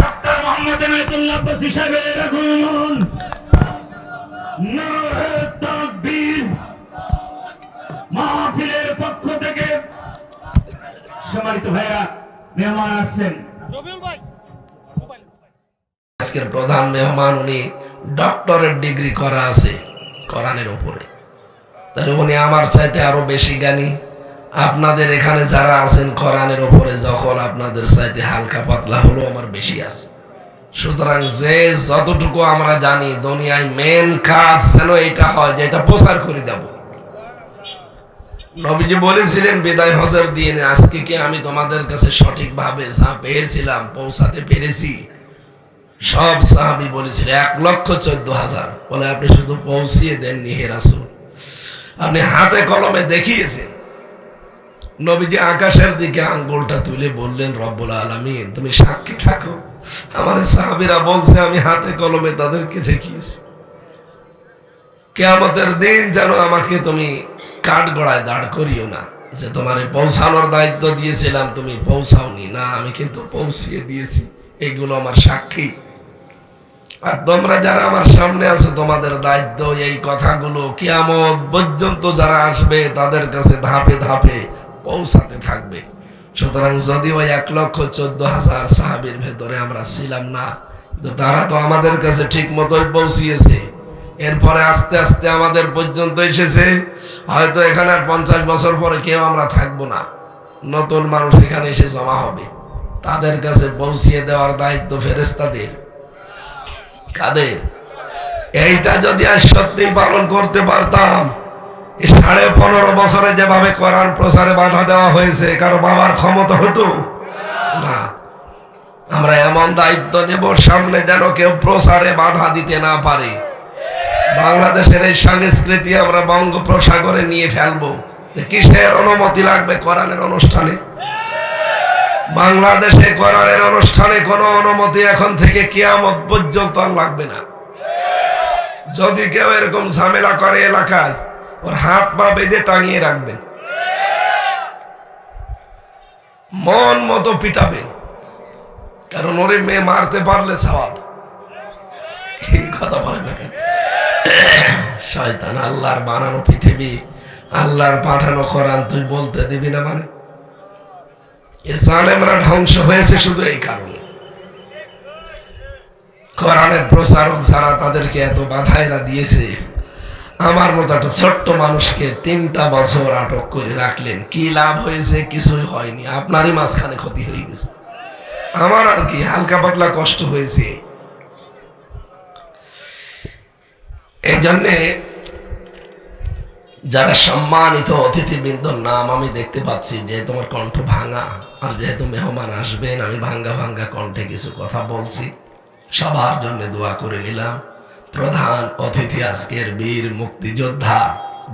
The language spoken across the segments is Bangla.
ডক্টর মোহাম্মদ এনায়েতুল্লাহ আব্বাসী সাহেবের আগমন। নারে তাকবীর। মাহফিলের পক্ষ থেকে সম্মানিত ভাইরা মেহমান আসছেন। আজকের প্রধান মেহমান উনি ডক্টরেট ডিগ্রি করা আছে কোরআনের উপরে, তাহলে উনি আমার চাইতে আরো বেশি জ্ঞানী। আপনাদের এখানে যারা আছেন কোরআনের উপরে যখন আপনাদের চাইতে হালকা পাতলা হলো আমার বেশি আছে। সুতরাং যে যতটুকু আমরা জানি দুনিয়ায় মেন কাজ যেন এটা হয় যে এটা প্রচার করে দেব। নবীজি বলেছিলেন বিদায় হজের দিন, আজকে কি আমি তোমাদের কাছে সঠিকভাবে যা পেয়েছিলাম পৌঁছাতে পেরেছি? সব সাহাবী বলেছিল 1,14,000। বলে আপনি শুধু পৌঁছিয়ে দেননি হে রাসূল, আপনি হাতে কলমে দেখিয়েছেন। নবীজি আকাশের দিকে আঙ্গুলটা তুলে বললেন, রব্বুল আলামিন তুমি সাক্ষী থাকো, আমার সাহাবীরা বলছে আমি হাতে কলমে তাদেরকে দেখিয়েছি। কিয়ামতের দিন যেন আমাকে তুমি কাঠগড়ায় দাঁড় করিও না যে তোমারে পৌঁছানোর দায়িত্ব দিয়েছিলাম তুমি পৌঁছাওনি, না আমি কিন্তু পৌঁছিয়ে দিয়েছি। এগুলো আমার সাক্ষী। আর তোমরা যারা আমার সামনে আছো তোমাদের দায়িত্ব এই কথাগুলো কিয়ামত পর্যন্ত যারা আসবে তাদের কাছে ধাপে ধাপে পৌঁছাতে থাকবে। সুতরাং যদি ওই 1,14,000 সাহাবীর ভেতরে আমরা ছিলাম না, কিন্তু তারা তো আমাদের কাছে ঠিক মতোই পৌঁছিয়েছে। এরপরে আস্তে আস্তে আমাদের পর্যন্ত এসেছে। হয়তো এখানে আর 50 বছর পরে কেউ আমরা থাকবো না, নতুন মানুষ এখানে এসে জমা হবে। তাদের কাছে পৌঁছিয়ে দেওয়ার দায়িত্ব ফেরেশতাদের। কাদের? এইটা যদি আজ সত্যি পালন করতে পারতাম, 15.5 বছরে যেভাবে কোরআন প্রচারে বাধা দেওয়া হয়েছে কারো বাবার ক্ষমতা হতো না। আমরা এমন দায়িত্ব নেব সামনে যেন কেউ প্রচারে বাধা দিতে না পারে। বাংলাদেশের এই সংস্কৃতি আমরা বঙ্গোপসাগরে নিয়ে ফেলবো। কিসের অনুমতি লাগবে কোরআনের অনুষ্ঠানে? বাংলাদেশে কোরআনের অনুষ্ঠানে কোনো অনুমতি এখন থেকে কিয়ামত পর্যন্ত আর লাগবে না। যদি কেউ এরকম ঝামেলা করে এলাকায়, ওর হাত পা বেঁধে টাঙিয়ে রাখবেন, মন মতো পিটাবেন, কারণ ওরে মেয়ে মারতে পারলে সওয়াব। কি কথা বলে না কেন? শয়তান আল্লাহর বানানো পৃথিবী, আল্লাহর পাঠানো কোরআন তুই বলতে দিবি না? মানে জালেমরা ধ্বংস হয়েছে শুধু এই কারণে। কোরআনের প্রচারক যারা তাদেরকে এত বাধাইরা দিয়েছে। আমার মতো একটা ছোট্ট মানুষকে 3টা বছর আটক করে রাখলেন, কি লাভ হয়েছে? কিছুই হয়নি। আপনারই মাঝখানে ক্ষতি হয়ে গেছে, আমার আর কি হালকা পাতলা কষ্ট হয়েছে। এই জন্যে যারা সম্মানিত অতিথিবৃন্দর নাম আমি দেখতে পাচ্ছি যে তোমার কণ্ঠ ভাঙা, আর যেহেতু মেহমান আসবেন আমি ভাঙ্গা ভাঙ্গা কণ্ঠে কিছু কথা বলছি। সবার জন্য দোয়া করে নিলাম। প্রধান অতিথি আজকের বীর মুক্তিযোদ্ধা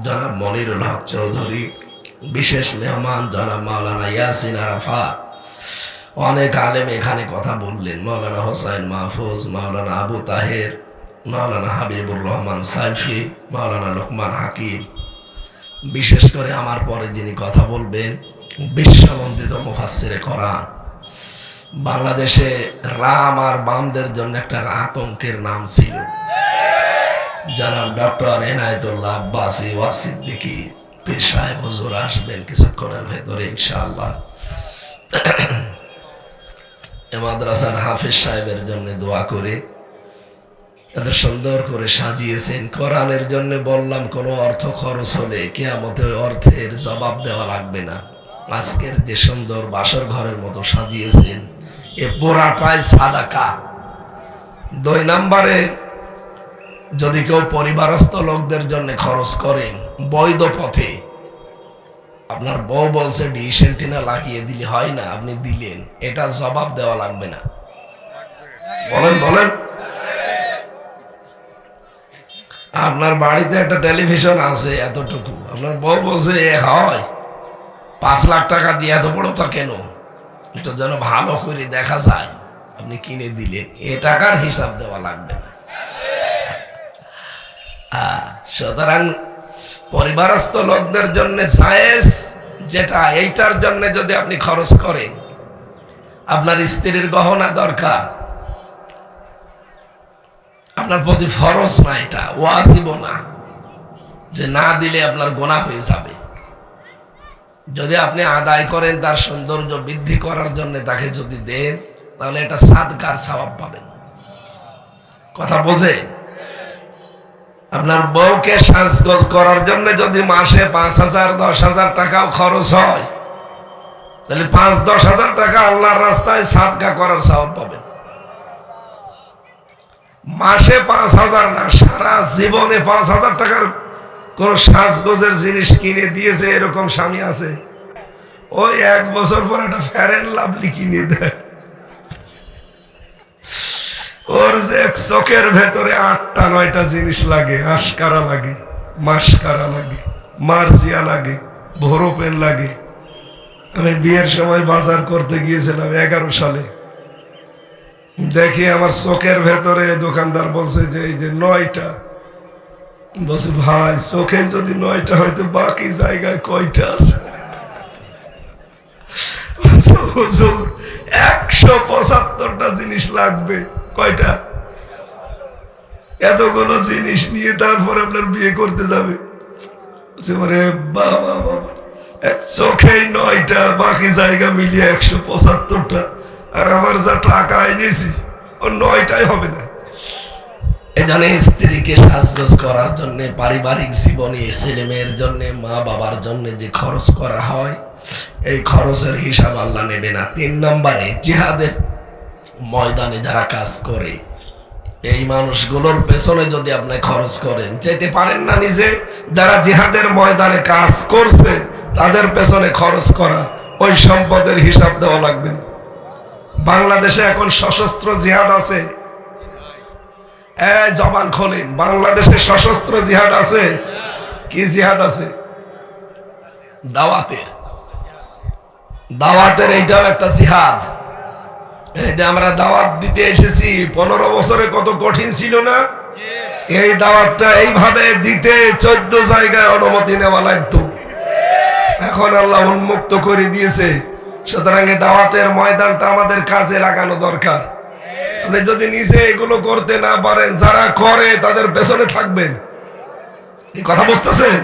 জনাব মনিরুল হক চৌধুরী, বিশেষ মেহমান জনাব মাওলানা ইয়াসিন আরাফাত। অনেক আলেম এখানে কথা বললেন, মাওলানা হোসাইন মাহফুজ, মাওলানা আবু তাহের, মাওলানা হাবিবুর রহমান সাইফি, মাওলানা লোকমান হাকিম। বিশেষ করে আমার পরে যিনি কথা বলবেন বিশ্ববন্দিত মুফাসসিরে কোরআন। বাংলাদেশে রাম আর বামদের জন্য একটা আতঙ্কের নাম ছিল, জনাব ডক্টর এনায়েতুল্লাহ আব্বাসী ওয়াসিদ্দিকী পীর সাহেব হুজুর আসবেন কিছুক্ষণের ভেতরে ইনশাআল্লাহ। এ মাদ্রাসার হাফেজ সাহেবের জন্য দোয়া করে এত সুন্দর করে সাজিয়েছেন। কোরআনের জন্য বললাম কোনো অর্থ খরচ হলে কিয়ামতে অর্থের জবাব দেওয়া লাগবে না। আজকের যে সুন্দর বাসর ঘরের মতো সাজিয়েছেন, এ পুরাটাই সাদাকা। 2 নম্বরে যদি কেউ পরিবারস্থ লোকদের জন্য খরচ করেন বৈধ পথে, আপনার বউ বলছে ডিশ এন্টিনা লাগিয়ে দিলে হয় না, আপনি দিলেন, এটা জবাব দেওয়া লাগবে না। বলেন বলেন। আপনার বাড়িতে একটা টেলিভিশন আছে এতটুকু, আপনার বউ বলছে হয় 5 লাখ টাকা দিয়ে এত বড় তা কেন, এটা যেন ভালো করে দেখা যায়, আপনি কিনে দিলেন, এ টাকার হিসাব দেওয়া লাগবে না। সুতরাং পরিবারস্থ লোকদের জন্য জায়েজ যেটা এইটার জন্য যদি আপনি খরচ করেন, আপনার স্ত্রীর গহনা দরকার, আপনার প্রতি ফরজ না, এটা ওয়াজিব না, যে না দিলে আপনার গুনাহ হয়ে যাবে। যদি আপনি আদায় করেন, তার সৌন্দর্য বৃদ্ধি করার জন্য তাকে যদি দেন, তাহলে এটা সাদকার সওয়াব পাবেন। কথা বোঝে? আপনার বউকে সাজগোজ করার জন্য যদি মাসে 5,000 10,000 টাকাও খরচ হয়, তাহলে 5-10,000 টাকা আল্লাহর রাস্তায় সাদকা করার সওয়াব পাবেন। মাসে 5,000 না, সারা জীবনে 5,000 টাকার কোন সাজগোজের জিনিস কিনে দিয়েছে এরকম স্বামী আছে? ওই 1 বছর পর একটা ফেয়ার লাভলি কিনে দেয়। ওর যে চোখের ভেতরে 8টা-9টা জিনিস লাগে, আশকারা লাগে, মাসকারা লাগে, মার্জিয়া লাগে, ভোরো পেন লাগে। আমি বিয়ের সময় বাজার করতে গিয়েছিলাম 11 সালে, দেখি আমার চোখের ভেতরে দোকানদার বলছে যে এই যে 9টা। বলছে ভাই, চোখে যদি 9টা হয়তো বাকি জায়গায় কয়টা আছে? 175টা জিনিস লাগবে। কয়টা? এতগুলো জিনিস নিয়ে তারপর আপনার বিয়ে করতে যাবে? বাবা বাবা, চোখেই 9টা, বাকি জায়গা মিলিয়ে 175টা, আর আমার যা টাকা এনেছি ও 9টাই হবে না। এজন্য স্ত্রীকে সাজগোজ করার জন্য, পারিবারিক জীবনে ছেলে মেয়ের জন্য, মা বাবার জন্য যে খরচ করা হয়, এই খরচের হিসাব আল্লাহ নেবে না। 3 নম্বরে, জিহাদের ময়দানে যারা কাজ করে, এই মানুষগুলোর পেছনে যদি আপনি খরচ করেন, যেতে পারেন না নিজে, যারা জিহাদের ময়দানে কাজ করছে তাদের পেছনে খরচ করা, ওই সম্পদের হিসাব দেওয়া লাগবে না। বাংলাদেশে এখন সশস্ত্র জিহাদ আছে, জবান খোলেন, বাংলাদেশে সশস্ত্র জিহাদ আছে। কি জিহাদ আছে? দাওয়াতের এইটাও একটা জিহাদ। এই যে আমরা দাওয়াত দিতে এসেছি, 15 বছরে কত কঠিন ছিল না? এই দাওয়াতটা এইভাবে দিতে 14 জায়গায় অনুমতি নেওয়া লাগতো, এখন আল্লাহ উন্মুক্ত করে দিয়েছে। সুতরাং দাওয়াতের ময়দানটা আমাদের কাজে লাগানো দরকার। আপনি যদি নিজে এগুলো করতে না পারেন, যারা করে তাদের পেছনে থাকবেন। এই কথা বুঝতেছেন?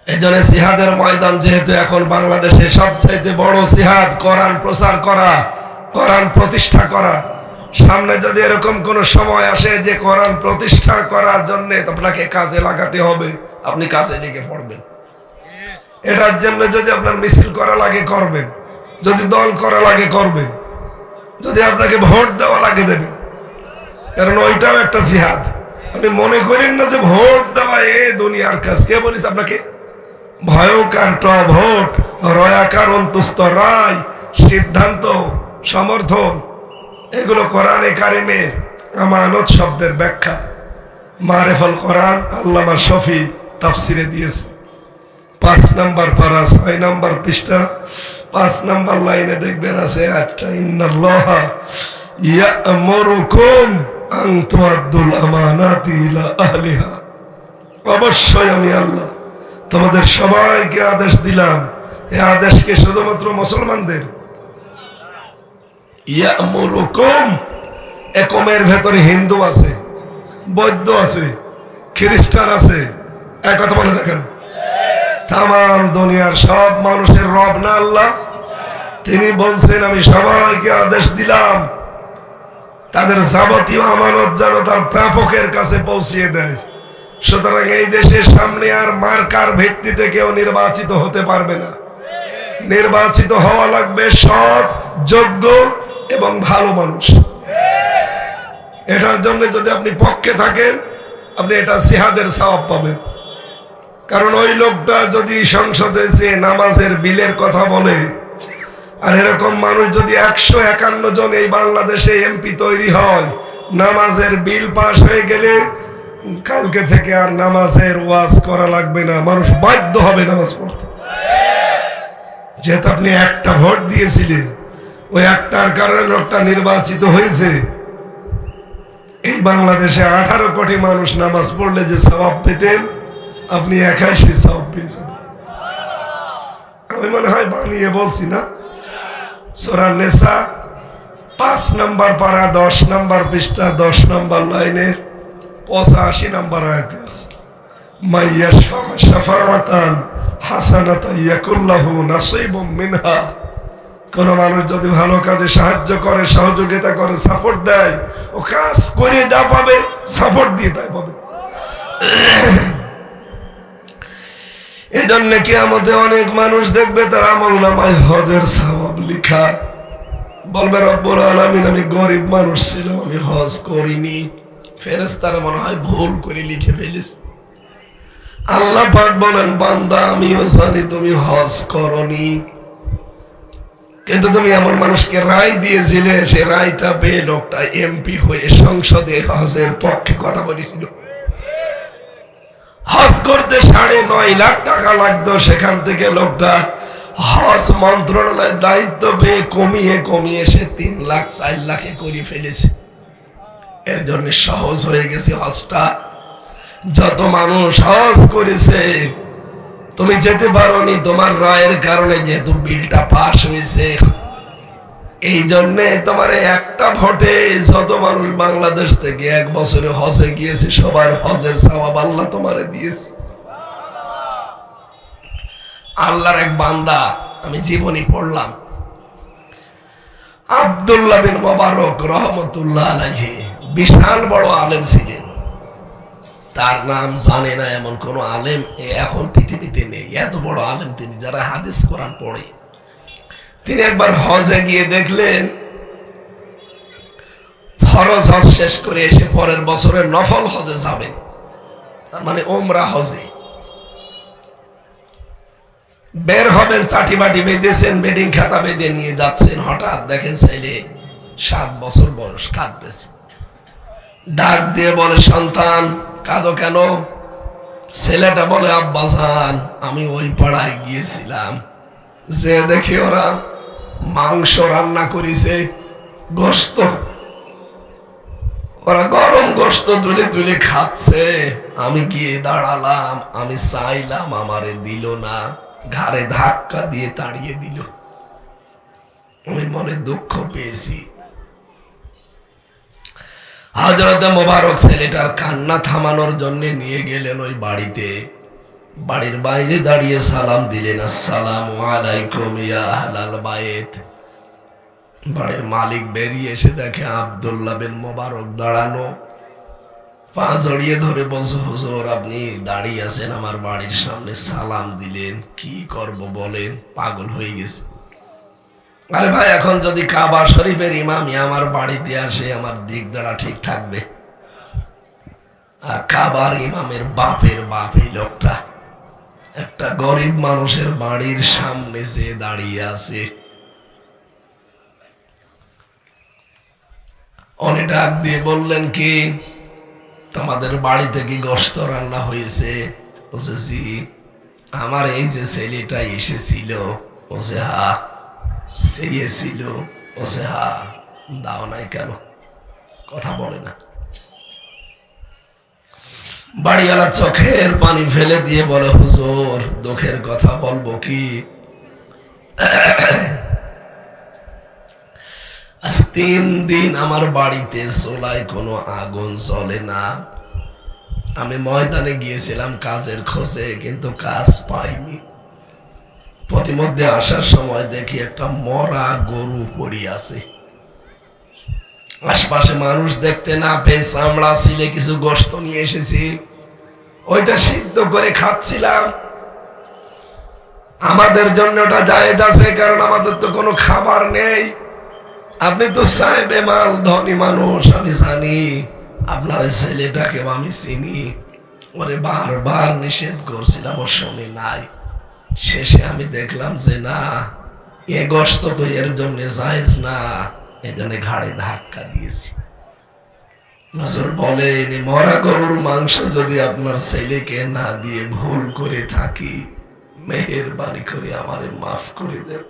এই জন্য জিহাদের ময়দান যেহেতু এখন বাংলাদেশে সবচাইতে বড় জিহাদ, কোরআন প্রচার করা, কোরআন প্রতিষ্ঠা করা। সামনে যদি এরকম কোন সময় আসে যে কোরআন প্রতিষ্ঠা করার জন্য আপনাকে কাজে লাগাতে হবে, আপনি কাজে লেগে পড়বেন। এটার জন্য যদি আপনার মিছিল করা লাগে করবেন, যদি দল করা লাগে করবেন, যদি আপনাকে ভোট দেওয়া লাগে দেবেন, কারণ ওইটাও একটা জিহাদ। আপনি মনে করেন না যে ভোট দেওয়া এ দুনিয়ার কাজ। কে বলিস আপনাকে? ভয়কার ভোট, রয়াকার অন্তুস্ত রায়, সিদ্ধান্ত, সমর্থন, এগুলো কোরআনে কারিমের আমানত শব্দের ব্যাখ্যা। মারেফুল কোরআন আল্লামা শফি তাফসিরে দিয়েছে। 5 নম্বর পারা 6 নম্বর পৃষ্ঠা 5 নম্বর লাইনে দেখবেন আছে একটা, ইন্নাল্লাহা ইয়া'মুরুকুম আন তুআদ্দুল আমানাতি ইলা আহলিহা। অবশ্যই আমি আল্লাহ তোমাদের সবাইকে আদেশ দিলাম। এই আদেশকে শুধুমাত্র মুসলমানদের? ইয়া'মুরুকুম, একমের ভেতরে হিন্দু আছে, বৌদ্ধ আছে, খ্রিস্টান আছে। এক কথা বলে রাখেন, তাম দুনিয়ার সব মানুষের রব না আল্লাহ? তিনি বলছেন আমি সবাইকে আদেশ দিলাম তাদের যাবতীয় আমানত যেন তার প্রাপকের কাছে পৌঁছিয়ে দেয়। সুতরাং এই দেশের সামনে আর মার্কার ভিত্তিতে কেউ নির্বাচিত হতে পারবে না। নির্বাচিত হওয়া লাগবে সৎ, যোগ্য এবং ভালো মানুষ। এটার জন্য যদি আপনি পক্ষে থাকেন, আপনি এটা জিহাদের সওয়াব পাবেন। কারণ ওই লোকটা যদি সংসদে যে নামাজের বিলের কথা বলে, আর এরকম মানুষ যদি 151 জন এই বাংলাদেশে এমপি তৈরি হয়, নামাজের বিল পাস হয়ে গেলে কালকে থেকে আর নামাজের ওয়াজ করা লাগবে না, মানুষ বাধ্য হবে নামাজ পড়তে। যেহেতু আপনি একটা ভোট দিয়েছিলেন, ওই একটার কারণে লোকটা নির্বাচিত হয়েছে। এই বাংলাদেশে 18 কোটি মানুষ নামাজ পড়লে যে সওয়াব পেতেন, আপনি 81 সওয়াব পেয়েছেন। আমি মনে হয় বানিয়ে বলছি না? সূরা নিসা 5 নম্বর পারা 10 নম্বর পৃষ্ঠা 10 নম্বর লাইনের 85 নম্বর আয়াতে আছে, মাইয়াশফা শাফাআতান হাসানাতান ইয়াকুল লাহু নাসীবুম মিনহা। কোন মানুষ যদি ভালো কাজে সাহায্য করে, সহযোগিতা করে, সাপোর্ট দেয়, ও কাজ করে যা পাবে সাপোর্ট দিয়ে তাই পাবে। এই জন্য কিয়ামতে অনেক মানুষ দেখবে তার আমলনামায় হজের সওয়াব লেখা, বলবে রব্বুল আলামিন আমি গরিব মানুষ ছিলাম, আমি হজ করিনি। ফেরেশতারা মনে হয় ভুল করে লিখে ফেলেছে। আল্লাহ পাক বলেন, বান্দা আমিও জানি তুমি হজ করনি, কিন্তু তুমি এমন মানুষকে রায় দিয়েছিলে, সে রায়টা পেয়ে লোকটা এমপি হয়ে সংসদে হজের পক্ষে কথা বলেছিল। হজ করতে 9.5 লাখ টাকা লাগতো, সেখান থেকে লোকটা হজ মন্ত্রণালয়ের দায়িত্ব পেয়ে কমিয়ে কমিয়ে সে 3 লাখ 4 লাখে করে ফেলেছে। এর জন্য সহজ হয়ে গেছে হজটা। যত মানুষ হজ করেছে তুমি যেতে পারোনি, তোমার রায়ের কারণে যেহেতু বিলটা পাস হয়েছে, এই জন্যে তোমার একটা ভোটে যত মানুষ বাংলাদেশ থেকে 1 বছরে হজে গিয়েছে সবার হজের সওয়াব আল্লাহ তোমারে দিয়েছে। আল্লাহর এক বান্দা, আমি জীবনী পড়লাম, আব্দুল্লাহ বিন মুবারক রহমতুল্লাহ আলাইহি, বিশাল বড় আলেম ছিলেন। তার নাম জানে না এমন কোন আলেম এখন পৃথিবীতে নেই, এত বড় আলেম তিনি, যারা হাদিস কোরআন পড়ে। তিনি একবার হজে গিয়ে দেখলেন ফরজ হজ শেষ করে এসে পরের বছরে নফল হজে যাবেন, তার মানে ওমরা হজে বের হবেন, চাটি বাটি বেঁধেছেন, বেডিং খাতা বেঁধে নিয়ে যাচ্ছেন। হঠাৎ দেখেন ছেলে 7 বছর বয়স কাঁদতেছে। ডাক দিয়ে বলে, সন্তান কাঁদো কেন? ছেলেটা বলে, আব্বাজান আমি ওই পাড়ায় গিয়েছিলাম, যে দেখি ওরা মাংস রান্না করেছে, গোশত, ওরা গরম গোশত তুলে তুলে খাচ্ছে। আমি গিয়ে দাঁড়ালাম, আমি চাইলাম, আমারে দিল না, ঘাড়ে ধাক্কা দিয়ে তাড়িয়ে দিল। আমি মনে দুঃখ পেয়েছি। হযরত মুবারক ছেলেটার কান্না থামানোর জন্য নিয়ে গেলেন ওই বাড়িতে। বাড়ির বাইরে দাঁড়িয়ে সালাম দিলেন, আসসালামু আলাইকুম ইয়া আহলাল বাইত। বাড়ির মালিক বেরিয়ে এসে দেখে আব্দুল্লাহ বিন মুবারক দাঁড়ানো, পা জড়িয়ে ধরে বলছে, হুজুর আপনি দাঁড়িয়ে আছেন আমার বাড়ির সামনে, সালাম দিলেন, কি করব বলেন? পাগল হয়ে গেছে। আরে ভাই, এখন যদি কাবা শরীফের ইমামই আমার বাড়িতে আসে, আমার দিক দাঁড়া ঠিক থাকবে? আর কাবার ইমামের বাপের বাপ এই লোকটা একটা গরিব মানুষের বাড়ির সামনে যে দাঁড়িয়ে আছে। উনি ডাক দিয়ে বললেন, কি তোমাদের বাড়িতে কি গোশত রান্না হয়েছে? বলছে, জি। আমার এই যে ছেলেটা এসেছিল, বলছে হ্যাঁ চেয়েছিল, বলছে হ্যাঁ, দাও নাই কেন? কথা বলে না। বাড়িওয়ালা চোখের পানি ফেলে দিয়ে বলে, হুজুর দুঃখের কথা বলবো কি, আজ 3 দিন আমার বাড়িতে চুলায় কোনো আগুন জ্বলে না। আমি ময়দানে গিয়েছিলাম কাজের খোঁজে, কিন্তু কাজ পাইনি। প্রতিমধ্যে আসার সময় দেখি একটা মরা গরু পড়ে আছে। আশপাশে মানুষ দেখতে না পেয়ে চামড়া ছিলে কিছু গোশত নিয়ে এসেছি, ওইটা সিদ্ধ করে খাচ্ছিলাম। আমাদের জন্য ওটা জায়েজ আছে, কারণ আমাদের তো কোনো খাবার নেই। আপনি তো সাহেবে মাল, ধনী মানুষ, আমি জানি। আপনার ছেলেটাকে আমি চিনি, ওরে বারবার নিষেধ করছিলাম, ও শুনে নাই। শেষে আমি দেখলাম যে না, এ গোশত তো এর জন্য জায়েজ না, এজন্য ঘাড়ে ধাক্কা দিয়েছি। হুজুর বলেন, মরা গরুর মাংস যদি আপনার ছেলেকে না দিয়ে ভুল করে থাকি, মেহেরবানি করে আমারে মাফ করে দেন।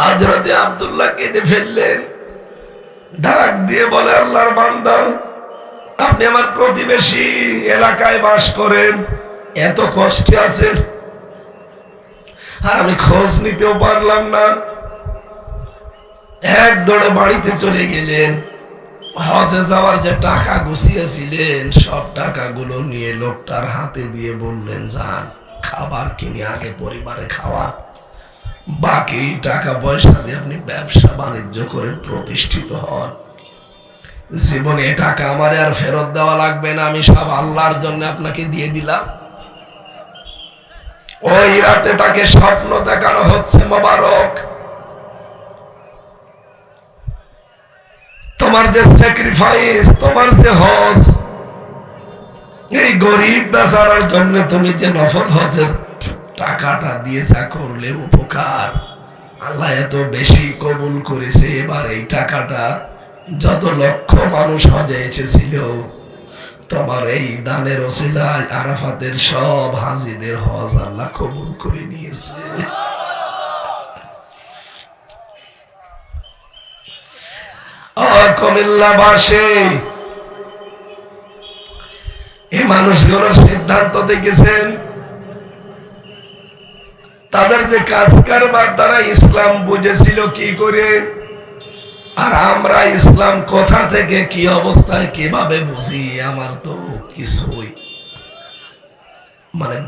হযরত আব্দুল্লাহ কেঁদে ফেললেন, ডাক দিয়ে বলে, আল্লাহর বান্দা আপনি আমার প্রতিবেশী এলাকায় বাস করেন, এত কষ্টে আছেন, আর আমি খোঁজ নিতেও পারলাম না। এক দৌড়ে বাড়িতে চলে গেলেন। হজে যাওয়ার যে টাকা গুছিয়েছিলেন সব টাকাগুলো নিয়ে লোকটার হাতে দিয়ে বললেন, যান খাবার কিনে আগে পরিবারে খাওয়া, বাকি টাকা পয়সা দিয়ে আপনি ব্যবসা বাণিজ্য করে প্রতিষ্ঠিত হন। জীবনে টাকা আমার আর ফেরত দেওয়া লাগবে না, আমি সব আল্লাহর জন্য আপনাকে দিয়ে দিলাম। ওই রাতে তাকে স্বপ্ন দেখানো হচ্ছে, মোবারক, তোমার যে স্যাক্রিফাইস, তোমার যে হজ, এই গরিব বেচারার জন্য তুমি যে নফল হজের টাকাটা দিয়ে যা করলে উপকার, আল্লাহ এত বেশি কবুল করেছে। এবার এই টাকাটা যত লক্ষ মানুষ হজে এসেছিল, তোমার এই দানের ওসিলায় আরাফাতের সব হাজিদের হজ আল্লাহ কবুল করে নিয়েছে। কুমিল্লাবাসী, এই মানুষগুলোর সিদ্ধান্ত দেখেছেন, তাদের যে কাজ কারবার দ্বারা ইসলাম বুঝেছিল কি করে, আর আমরা ইসলাম কোথা থেকে কি অবস্থায় কিভাবে বুঝি, আমার তো কিছুই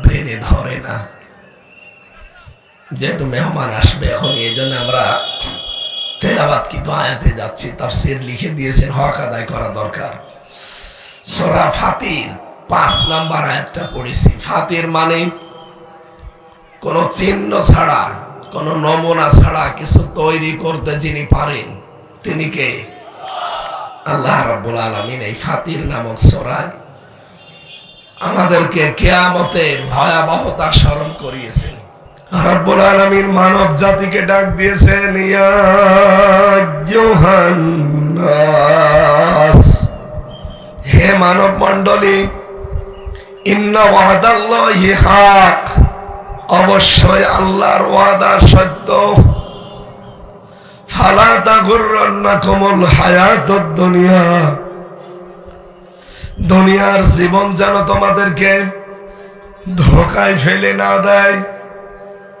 ব্রেনে ধরে না। যেহেতু মেহমান আসবে এখন, এই জন্য আমরা তেলাওয়াত কিন্তু আয়াতে যাচ্ছি। তাফসীর লিখে দিয়েছেন, হক আদায় করা দরকার। সূরা ফাতির 5 নাম্বার আয়াতটা পড়েছি। ফাতির মানে কোন চিহ্ন ছাড়া, কোন নমুনা ছাড়া কিছু তৈরি করতে যিনি পারেন তিনি কে? আল্লাহ রাব্বুল আলামিন এই ফাতির নামক সূরায় আমাদেরকে কিয়ামতের ভয়াবহতা স্মরণ করিয়েছেন। রব্বুল আলামিন মানব জাতিকে ডাক দিয়েছেন, ইয়া আইয়ুহান নাস, হে মানব মণ্ডলী, ইন্না ওয়াদাল্লাহি হক, অবশ্যই আল্লাহর ওয়াদা সত্য। ফালা তাগুররান্নাকুমুল হায়াতুদ দুনিয়া, দুনিয়ার জীবন যেন তোমাদেরকে ধোঁকায় ফেলে না দেয়।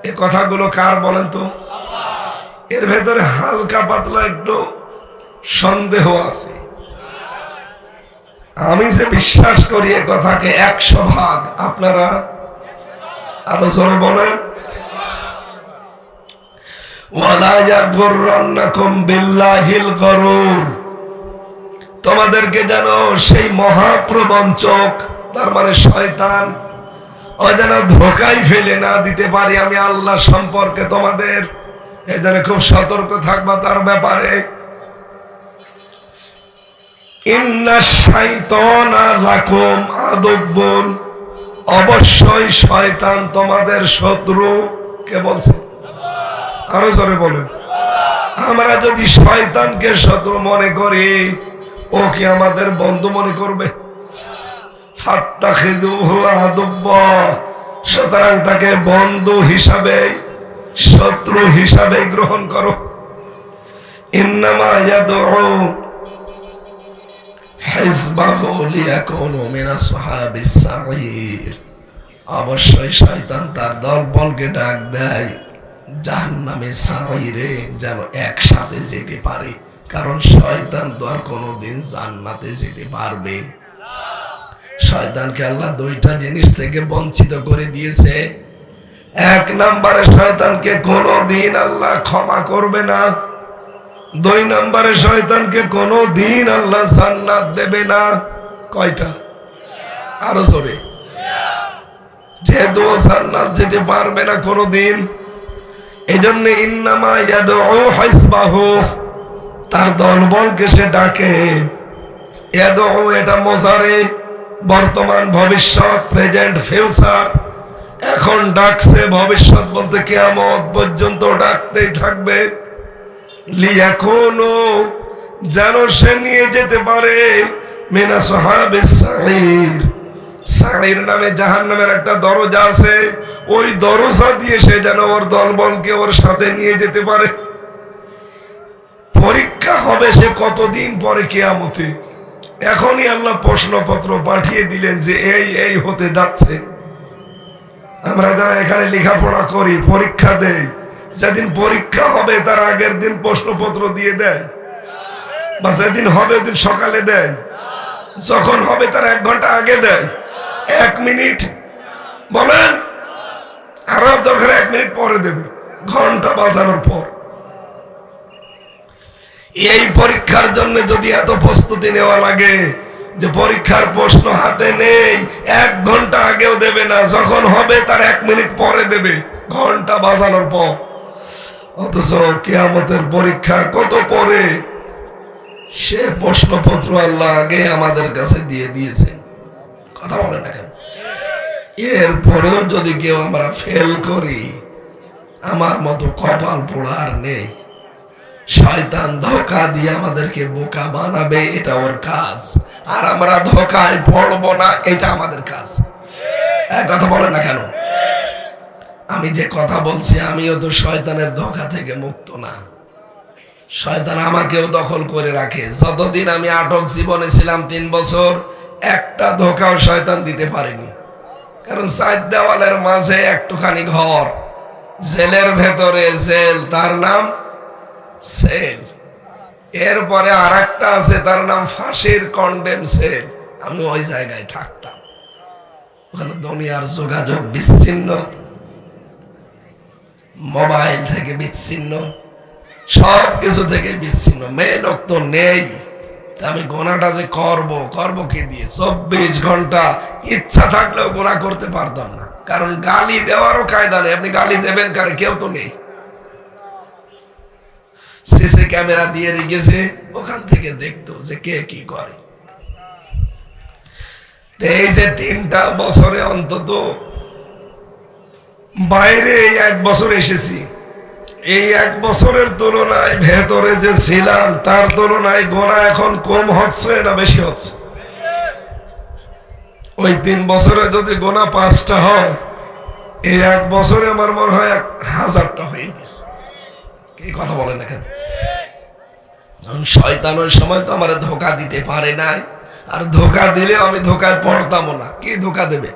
এই কথাগুলো কার বলেন তো? এর ভেতরে হালকা পাতলা একটু সন্দেহ আছে। আমি যে বিশ্বাস করি এ কথাকে 100%, আপনারা আরো জোরে বলেন। ওয়ালা ইয়াগুররান্নাকুম বিল্লাহিল গরুর, তোমাদেরকে যেন সেই মহাপ্রবঞ্চক, তার মানে শয়তান, ও যেন ধোঁকায় ফেলে না দিতে পারি আমি আল্লাহ সম্পর্কে তোমাদের। এই জন্য খুব সতর্ক থাকবা তার ব্যাপারে। ইন্নাশ শাইতানা লাকুম আদুব্বুন, অবশ্যই শয়তান তোমাদের শত্রু। কে বলছে? আরো জোরে বলেন। আমরা যদি শয়তানকে শত্রু মনে করি, ও কি আমাদের বন্ধু মনে করবে? ফাত্তাখিযুহু আদুব্বা, সুতরাং তাকে বন্ধু হিসাবে, শত্রু হিসাবে গ্রহণ করো। ইন্নামা ইয়াদউ হিজবাহু লিয়াকুনু মিনাস সাহাবিস সাঈর, অবশ্যই শয়তান তার দলবলকে ডাক দেয় জাহান্নামে সাঈরে, যেন একসাথে যেতে পারে। কারণ শয়তান তো আর কোনোদিন জান্নাতে যেতে পারবে? শয়তানকে আল্লাহ 2টা জিনিস থেকে বঞ্চিত করে দিয়েছে। 1 নম্বরে শয়তানকে কোনোদিন আল্লাহ ক্ষমা করবে না। 2 নম্বরে শয়তানকে কোনোদিন আল্লাহ জান্নাত দেবে না। কয়টা? আরো জোরে। যেহেতু জান্নাত যেতে পারবে না কোনোদিন, এই জন্য ইন্নামা ইয়াদউ হিজবাহু, তার দলবলকে সে ডাকে। ইয়াদউ এটা মোজারে, বর্তমান, ভবিষ্যৎ, প্রেজেন্ট, ফিউচার। এখন ডাকছে, ভবিষ্যৎ বলতে কিয়ামত পর্যন্ত ডাকতেই থাকবে। লিয়াকুনু, যেন সে নিয়ে যেতে পারে মিনা সাহাবিস সাঈর, সাঈর নামে জাহান্নামের একটা দরজা আছে, ওই দরজা দিয়ে সে যেন ওর দলবলকে ওর সাথে নিয়ে যেতে পারে। পরীক্ষা হবে সে কতদিন পরে কিয়ামতে। এখনই আল্লাহ প্রশ্নপত্র পাঠিয়ে দিলেন যে এই এই হতে যাচ্ছে। আমরা যারা এখানে লেখাপড়া করি, পরীক্ষা দেই, যেদিন পরীক্ষা হবে তার আগের দিন প্রশ্নপত্র দিয়ে দেয়, বা যেদিন হবে ওদিন সকালে দেয়, যখন হবে তার 1 ঘন্টা আগে দেয়। 1 মিনিট বলেন, আরো দরকার 1 মিনিট পরে দেবে, ঘন্টা বাজানোর পর। এই পরীক্ষার জন্য যদি এত প্রস্তুতি নেওয়া লাগে যে পরীক্ষার প্রশ্ন হাতে নেই, 1 ঘন্টা আগেও দেবে না, যখন হবে তার 1 মিনিট পরে দেবে, ঘন্টা বাজানোর পর। অথচ কিয়ামতের পরীক্ষা কত পরে, সে প্রশ্নপত্র আল্লাহ আগে আমাদের কাছে দিয়ে দিয়েছে। কথা বলে না কেন? এরপরেও যদি কেউ আমরা ফেল করি, আমার মতো কপাল পোড়া আর নেই। শয়তান ধোঁকা দিয়ে আমাদেরকে বোকা বানাবে, এটা ওর কাজ, আর আমরা ধোঁকায় পড়বো না, এটা আমাদের কাজ। কথা বলে না কেন? আমি যে কথা বলছি, আমিও তো শয়তানের ধোঁকা থেকে মুক্ত না। শয়তান আমাকেও দখল করে রাখে। যতদিন আমি আটক জীবনে ছিলাম 3 বছর, একটা ধোঁকাও শয়তান দিতে পারেনি। কারণ 4 দেওয়ালের মাঝে একটুখানি ঘর, জেলের ভেতরে জেল, তার নাম সেল। এরপরে আর একটা আছে, তার নাম ফাঁসির কন্ডেম সেল। আমি ওই জায়গায় থাকতাম। ওখানে দুনিয়ার যোগাযোগ বিচ্ছিন্ন, মোবাইল থেকে বিচ্ছিন্ন, সব কিছু থেকে বিচ্ছিন্ন। মেয়ে লোক তো নেই। আমি গোনাটা যে করব কি দিয়ে? 24 ঘন্টা ইচ্ছা থাকলেও গোনা করতে পারতাম না, কারণ গালি দেওয়ারও কায়দা নেই। আপনি গালি দেবেন কারে? কেউ তো নেই। সিসি ক্যামেরা দিয়ে রেখেছে, ওখান থেকে দেখতো যে কে কি করে। এই যে 3টা বছরে অন্তত বাইরে এই 1 বছর এসেছি, এই 1 বছরের তুলনায় ভেতরে যে ছিলাম তার তুলনায় গোনা এখন কম হচ্ছে না বেশি হচ্ছে? ওই 3 বছরে যদি গোনা 5টা হয়, এই 1 বছরে আমার মনে হয় 1000টা হয়ে গেছে। কি কথা বলেন এখানে? শয়তান ওই সময় তো আমার ধোঁকা দিতে পারে নাই, আর ধোঁকা দিলে আমি ধোঁকায় পড়তামও না। কি ধোঁকা দেবে?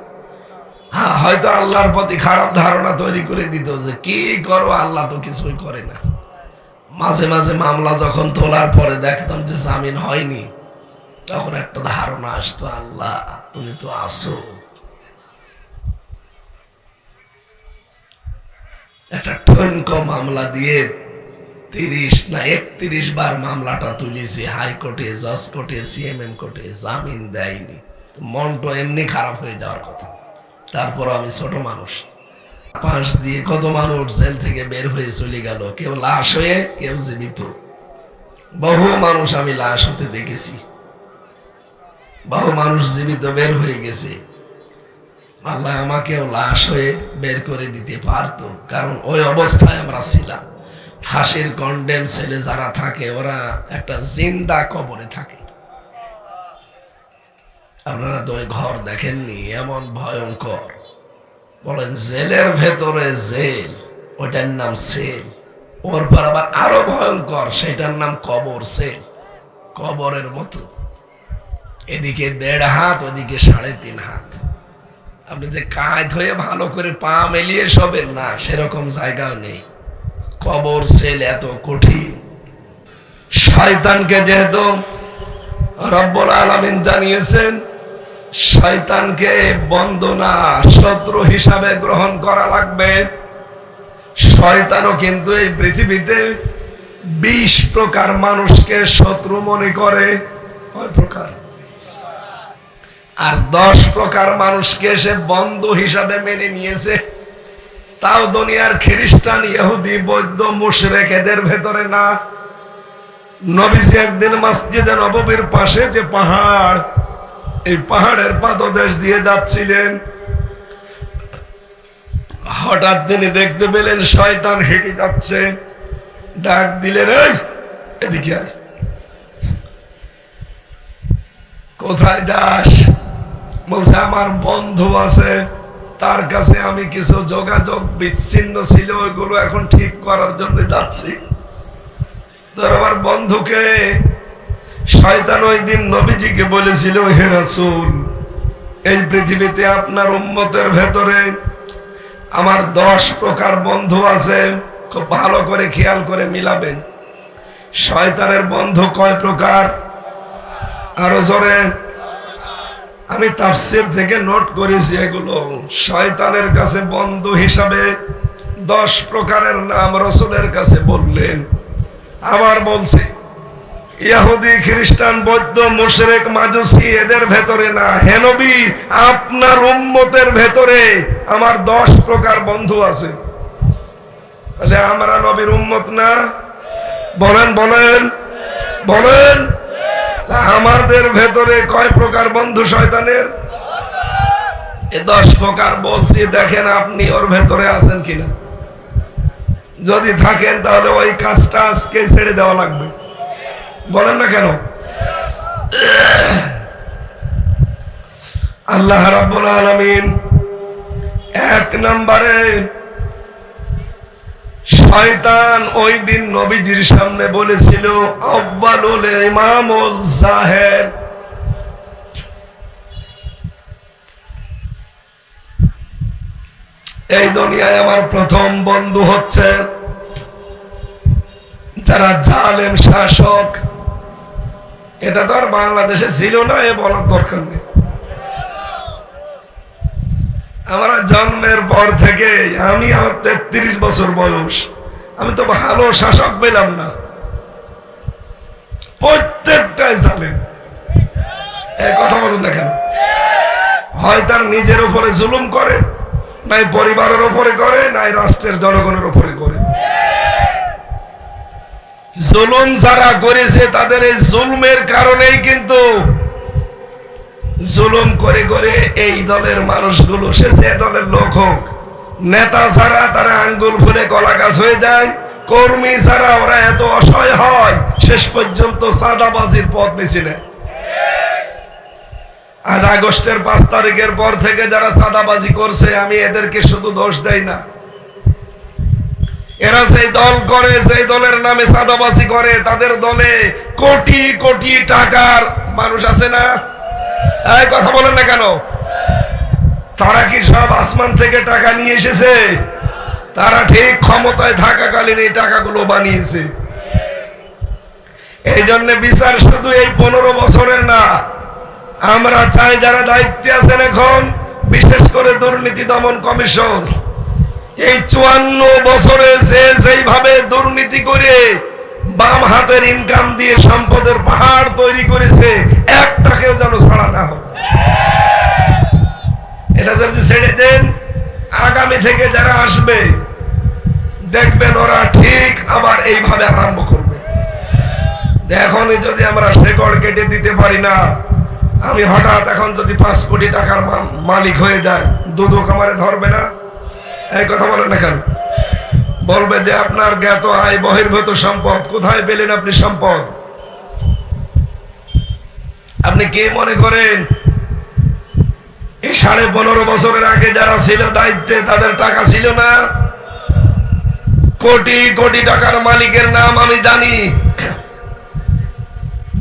হ্যাঁ, হয়তো আল্লাহর প্রতি খারাপ ধারণা তৈরি করে দিত যে কি করো, আল্লাহ তো কিছুই করে না। মাঝে মাঝে মামলা যখন তোলার পরে দেখতাম যে জামিন হয়নি, তখন একটা ধারণা আসতো, আল্লাহ তুমি তো আসো। একটা ঠনকো মামলা দিয়ে 30 না 31 বার মামলাটা তুলেছি, হাইকোর্টে, জজ কোর্টে, সিএমএম কোর্টে, জামিন দেয়নি। মনটা এমনি খারাপ হয়ে যাওয়ার কথা। তারপর আমি ছোট মানুষ, 5 দিয়ে কত মানুষ জেল থেকে বের হয়ে চলে গেল, কেউ লাশ হয়ে, কেউ জীবিত। বহু মানুষ আমি লাশ হতে দেখেছি, বহু মানুষ জীবিত বের হয়ে গেছে। আল্লাহ আমাকেও লাশ হয়ে বের করে দিতে পারতো, কারণ ওই অবস্থায় আমরা ছিলাম। ফাঁসির কন্ডেম ছেলে যারা থাকে, ওরা একটা জিন্দা কবরে থাকে। আপনারা তো ওই ঘর দেখেননি, এমন ভয়ঙ্কর। বলেন জেলের ভেতরে জেল, ওইটার নাম সেল। ওর পর আবার আরো ভয়ঙ্কর, সেটার নাম কবর সেল। কবরের মতো, এদিকে 1.5 হাত, ওদিকে 3.5 হাত। আপনি যে কাঁধ হয়ে ভালো করে পা মেলিয়ে শোবেন না, সেরকম জায়গাও নেই। কবর সেল এত কঠিন। শয়তানকে যেহেতু রব্বুল আলামিন জানিয়েছেন, শয়তানকে বন্দনা শত্রু হিসাবে গ্রহণ করা লাগবে। শয়তানও কিন্তু এই পৃথিবীতে 20 প্রকার মানুষকে শত্রু মনে করে। কয় প্রকার? আর 10 প্রকার মানুষকে সে বন্ধু হিসাবে মেনে নিয়েছে। তাও দুনিয়ার খ্রিস্টান, ইহুদি, বৌদ্ধ, মুশরিক এদের ভেতরে না। নবীজি একদিন মসজিদে নববীর পাশে যে পাহাড়, এই পাহাড়ের পাদদেশ দিয়ে যাচ্ছিলেন। হঠাৎ তিনি দেখতে পেলেন শয়তান হেঁটে যাচ্ছে। ডাক দিলেন, এই এদিকে আয়। কোথায় যাস? বলছে আমার বন্ধু আছে, তার কাছে আমি কিছু যোগাযোগ বিচ্ছিন্ন ছিল, ওইগুলো এখন ঠিক করার জন্য যাচ্ছি। তোর আমার বন্ধুকে শয়তান ওই দিন নবীজিকে বলেছিল, হে রাসূল, এই পৃথিবীতে আপনার উম্মতের ভেতরে আমার 10 প্রকার বন্ধু আছে, খুব ভালো করে খেয়াল করে মিলাবেন। শয়তানের বন্ধু কয় প্রকার? আরো জোরে। আমি তাফসীর থেকে নোট করেছি এগুলো। শয়তানের কাছে বন্ধু হিসাবে 10 প্রকারের নাম রাসূলের কাছে বললেন। আবার বলছি, ইহুদি, খ্রিস্টান, বৌদ্ধ, মুশরিক, মাজুসি এদের ভেতরে না, হে নবী আপনার উম্মতের ভেতরে আমার 10 প্রকার বন্ধু আছে। তাহলে আমরা নবীর উম্মত না? বলেন বলেন বলেন। আমাদের ভেতরে কয় প্রকার বন্ধু শয়তানের? 10 প্রকার বলছি, দেখেন আপনি ওর ভেতরে আছেন কিনা। যদি থাকেন তাহলে ওই কাজটা আজকে ছেড়ে দেওয়া লাগবে। বলেন না কেন? আল্লাহ রাব্বুল আলামিন 1 নম্বরে শয়তান ওই দিন নবীজির সামনে বলেছিল, আউয়ালুল ইমামুল জাহের, এই দুনিয়ায় আমার প্রথম বন্ধু হচ্ছে যারা জালেম শাসক। এটা তো আর বাংলাদেশে ছিল না, এ বলার দরকার নেই। আমরা জন্মের পর থেকে, আমি আমার 33 বছর বয়স, আমি তো ভালো শাসক পেলাম না। প্রত্যেকটাই জালেম। এই কথা বলুন না কেন? হয় তার নিজের উপরে জুলুম করে, নাই পরিবারের উপরে করে, নাই রাষ্ট্রের জনগণের উপরে করে। জুলুম যারা করেছে তাদের এই জুলুমের কারণেই কিন্তু জুলুম করে করে এই দলের মানুষগুলো, সে যে দলের লোক হোক, নেতা ছাড়া তারা আঙ্গুল ফুলে কলা গাছ হয়ে যায়, কর্মী ছাড়া ওরা এত অসহায় হয়, শেষ পর্যন্ত চাঁদাবাজির পথ বেছে নেয়। আজ আগস্টের 5 তারিখের পর থেকে যারা চাঁদাবাজি করছে, আমি এদেরকে শুধু দোষ দেই না। এরা সেই দল করে, সেই দলের নামে চাঁদাবাজি করে, তাদের দলে কোটি কোটি টাকার মানুষ আছে না? এই কথা বলেন না কেন? তারা কি সব আসমান থেকে টাকা নিয়ে এসেছে? তারা ঠিক ক্ষমতায় থাকাকালীন এই টাকাগুলো বানিয়েছে। এই জন্য বিচার শুধু এই 15 বছরের না, আমরা চাই যারা দায়িত্বে আছেন এখন, বিশেষ করে দুর্নীতি দমন কমিশন, এই 54 বছরে যে যেইভাবে দুর্নীতি করে বাম হাতের ইনকাম দিয়ে সম্পদের পাহাড় তৈরি করেছে, একটাকেও যেন ছাড়া না হয়। এটা যদি ছেড়ে দেন, আগামী থেকে যারা আসবে দেখবেন ওরা ঠিক আবার এইভাবে আরম্ভ করবে। এখনই যদি আমরা শেকড় কেটে দিতে পারি না, আমি হঠাৎ এখন যদি 5 কোটি টাকার মালিক হয়ে যায়, দুদক আমারে ধরবে না? এই কথা বলেন না কেন? বলবে যে আপনার জ্ঞাত আয় বহির্ভূত সম্পদ, কোথায় পেলেন আপনি সম্পদ? আপনি কে মনে করেন এই 15.5 বছরের আগে যারা ছিল দায়িত্বে, তাদের টাকা ছিল না? কোটি কোটি টাকার মালিকের নাম আমি জানি।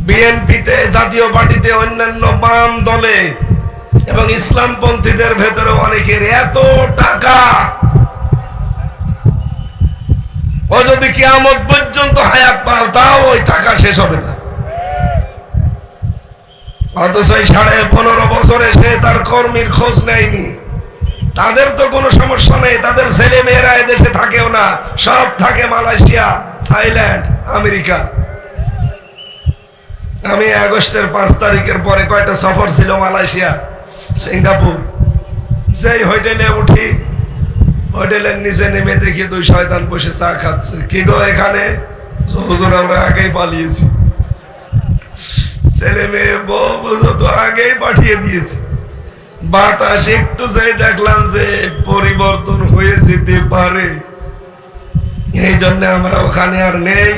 বিএনপিতে, জাতীয় পার্টিতে, অন্যান্য বাম দলে এবং ইসলামপন্থীদের ভেতরে অনেকের এত টাকা, ও যদি কিয়ামত পর্যন্ত হায়াত পাও তাও ওই টাকা শেষ হবে না। অথচ 15.5 বছরে সে তার কর্মীর খোঁজ নেয়নি। তাদের তো কোনো সমস্যা নেই, তাদের ছেলে মেয়েরা এদেশে থাকেও না, সব থাকে মালয়েশিয়া, থাইল্যান্ড, আমেরিকা। আমি আগস্টের 5 তারিখের পরে কয়টা সফর ছিল মালয়েশিয়া, সিঙ্গাপুর। যেই হোটেলে উঠি, হোটেলের নিচে নেমে দেখি 2 শয়তান বসে চা খাচ্ছে। কি গো এখানে? হুজুর আমরা আগেই পালিয়েছি, ছেলে মেয়ে বউ তো আগেই পাঠিয়ে দিয়েছি। বাতাস একটু যাই দেখলাম যে পরিবর্তন হয়ে যেতে পারে, এই জন্য আমরা ওখানে আর নেই।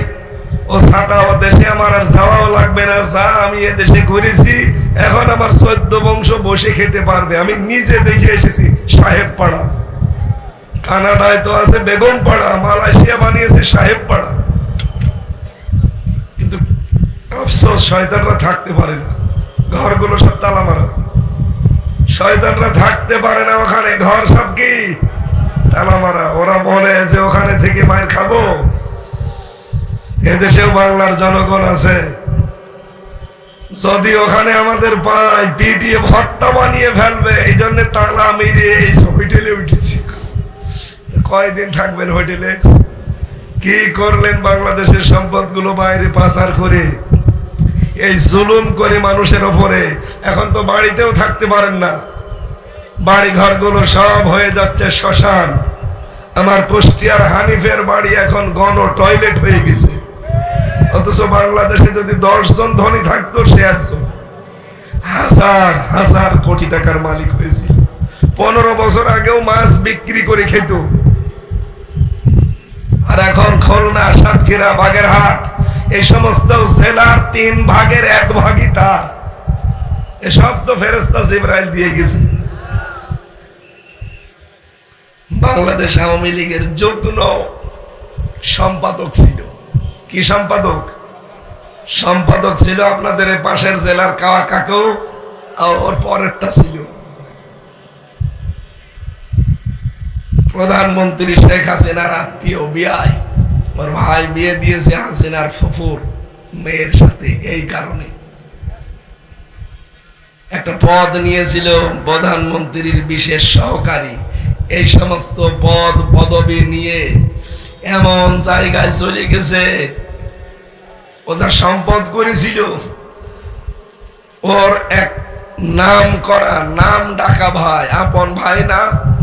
ও ছাতা ও দেশে আমার আর যাওয়াও লাগবে না, যা আমি এ দেশে করেছি, এখন আমার 14 বংশ বসে খেতে পারবে। আমি নিজে দেখে এসেছি সাহেব পাড়া, কানাডায় তো আছে বেগম পাড়া, মালয়েশিয়া বানিয়েছে সাহেব পাড়া। কিন্তু আফসোস, শয়তানরা থাকতে পারে না, ঘরগুলো সব তালা মারা। শয়তানরা থাকতে পারে না ওখানে, ঘর সব কি তালা মারা। ওরা বলে যে ওখানে থেকে মায়ের খাবো। এদেশেও বাংলার জনগণ আছে, যদি ওখানে আমাদের পায় পিটিয়ে ভর্তা বানিয়ে ফেলবে, এই জন্য তালা মেরে এই হোটেলে উঠেছি। কয়দিন থাকবেন হোটেলে? কি করলেন বাংলাদেশের সম্পদগুলো বাইরে পাচার করে, এই জুলুম করে মানুষের ওপরে। এখন তো বাড়িতেও থাকতে পারেন না, বাড়ি ঘরগুলো সব হয়ে যাচ্ছে শ্মশান। আমার কুষ্টিয়ার হানিফের বাড়ি এখন গণ টয়লেট হয়ে গেছে, অথচ বাংলাদেশে যদি 10 জন ধনী থাকতো, সে 1 জন হাজার হাজার কোটি টাকার মালিক হয়েছিল। 15 বছর আগেও মাছ বিক্রি করে খেত। আর এখন খুলনা, সাতক্ষীরা, বাগেরহাট এই সমস্ত জেলার 3 ভাগের 1 ভাগই তার। এসব তো ফেরেশতা জিবরাইল দিয়ে গেছে। বাংলাদেশ আওয়ামী লীগের যুগ্ম সম্পাদক ছিল। কি সম্পাদক? সম্পাদক ছিল আপনাদের পাশের জেলার কাওয়া কাকু, ওর পরেরটা ছিল প্রধানমন্ত্রী শেখ হাসিনার আত্মীয় বিআই। ওর ভাই বিয়ে দিয়েছে হাসিনার ফুফুর মেয়ের সাথে। এই কারণে একটা পদ নিয়েছিল প্রধানমন্ত্রীর বিশেষ সহকারী। এই সমস্ত পদ পদবি নিয়ে এমন জায়গায় চলে গেছে, ও যা সম্পদ করেছিল, ওর এক নাম করা, নাম ডাকা ভাই, আপন ভাই না,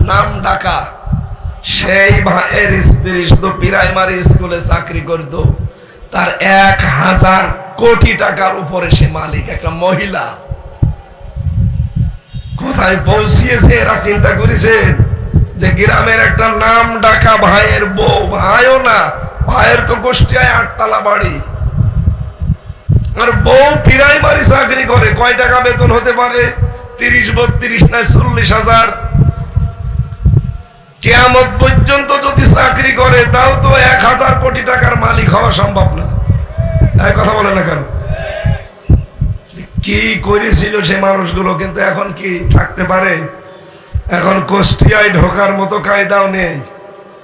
নাম ডাকা, সেই ভাইয়ের স্ত্রী শুধু প্রাইমারি স্কুলে চাকরি করত। তার 1000 কোটি টাকার উপরে সে মালিক, একটা মহিলা। কোথায় পৌঁছিয়েছে এরা চিন্তা করেছেন? যে গ্রামের একটা নাম ডাকা ভাইয়ের বউ, ভাইও না, ভাইয়ের তো কুষ্টিয়ায় 8 তলা বাড়ি, আর বউ প্রাইমারি চাকরি করে। কয় টাকা বেতন হতে পারে? 30-32 না 40,000। কিয়ামত পর্যন্ত যদি চাকরি করে, তাও তো 1000 কোটি টাকার মালিক হওয়া সম্ভব না। এই কথা বলে না কেন? কি করেছিল সে মানুষগুলো, কিন্তু এখন কি থাকতে পারে? এখন কুষ্টিয়ায় ঢোকার মতো কায়দাও নেই।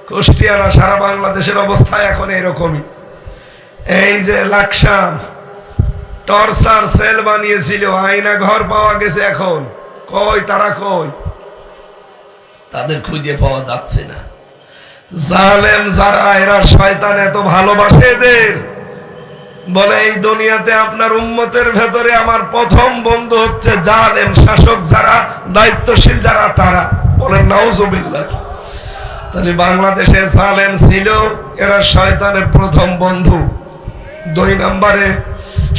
কুষ্টিয়া না, সারা বাংলাদেশের অবস্থা এখন এরকমই। এই যে লাকসাম টর্চার সেল বানিয়েছিল, আয়না ঘর পাওয়া গেছে, এখন কই তারা? কই? তাদের খুঁজে পাওয়া যাচ্ছে না। জালেম যারা, এরা শয়তান এত ভালোবাসে এদের, বলে এই দুনিয়াতে আপনার উম্মতের ভেতরে আমার প্রথম বন্ধু হচ্ছে জালেম শাসক, যারা দায়িত্বশীল যারা, তারা। বলেন নাউজুবিল্লাহ। তাহলে বাংলাদেশে জালেম ছিল, এরা শয়তানের প্রথম বন্ধু। 2 নম্বরে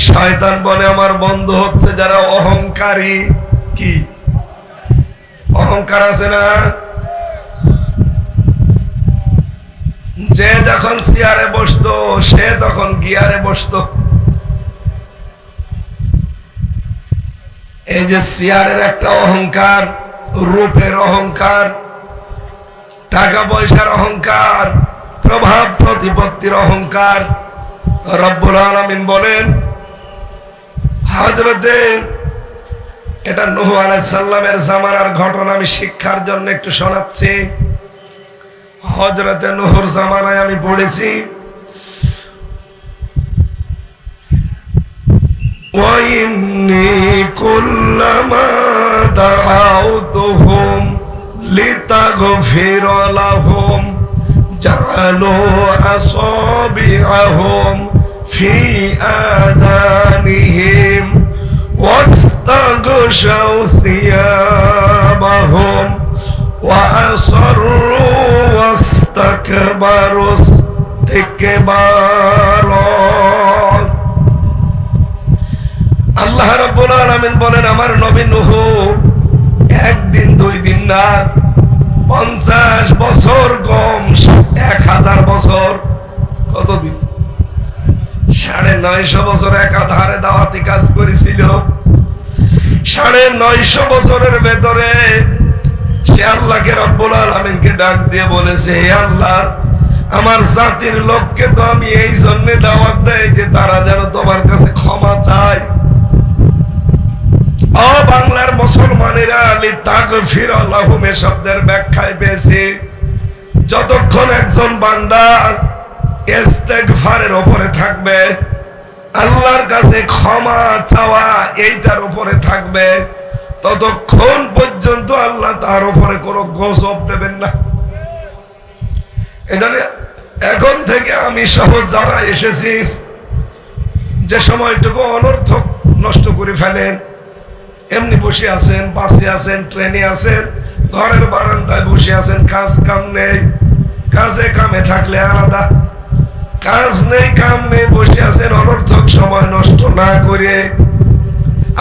শয়তান বলে আমার বন্ধু হচ্ছে যারা অহংকারী। কি অহংকার আছে না? যে যখন চেয়ারে বসতো, সে তখন গিয়ারে বসতো। এই যে চেয়ারের একটা অহংকার, রূপের অহংকার, টাকা পয়সার অহংকার, প্রভাব প্রতিপত্তির অহংকার। রব্বুল আলামিন বলেন, হযরতে এটা নূহ আলাইহিস সালামের জামানার ঘটনা, আমি শিক্ষার জন্য একটু শোনাচ্ছি। হযরতে নূহর জামানায় আমি পড়েছি, ওয়াইন্নী কুল্লামা দাআউতুহুম লিতাগফিরা লাহুম জাআলু আসাবিআহুম ফি আযানিহিম ওয়াস্তাগশাউ সিয়াবাহুম وَأَصَرُّوا وَاسْتَكْبَرُوا اسْتِكْبَارًا। আল্লাহ রাব্বুল আলামিন বলেন, আমার নবী নূহ 1 দিন 2 দিন না, 50 বছর কম, 1000 বছর। কতদিন? 950 বছর একাধারে দাওয়াতি কাজ করেছিল। 950 বছরের ভেতরে সে আল্লাহকে রব্বুল আলামিনকে ডাক দিয়ে বলেছে, হে আল্লাহ, আমার জাতির লোককে তো আমি এই জন্য দাওয়াত দেই যে তারা যেন তোমার কাছে ক্ষমা চায়। ও বাংলার মুসলমানেরা, লিতাগফিরা লাহুম এ শব্দের ব্যাখ্যায় পেয়েছি যতক্ষণ একজন বান্দা ইস্তেগফারের উপরে থাকবে, আল্লাহর কাছে ক্ষমা চাওয়া এইটার উপরে থাকবে, ততক্ষণ পর্যন্ত আল্লাহ তার উপরে কোনো গজব দেবেন না। এখানে এখন থেকে আমি সহ যারা এসেছি, যে সময়টুকু অনর্থক নষ্ট করে ফেলেন, এমনি বসে আছেন, বাসে আছেন, ট্রেনে আছেন, ঘরের বারান্দায় বসে আছেন, কাজ কাম নেই, কাজে কামে থাকলে আলাদা, কাজ নেই কাম নেই বসে আছেন, অনর্থক সময় নষ্ট না করে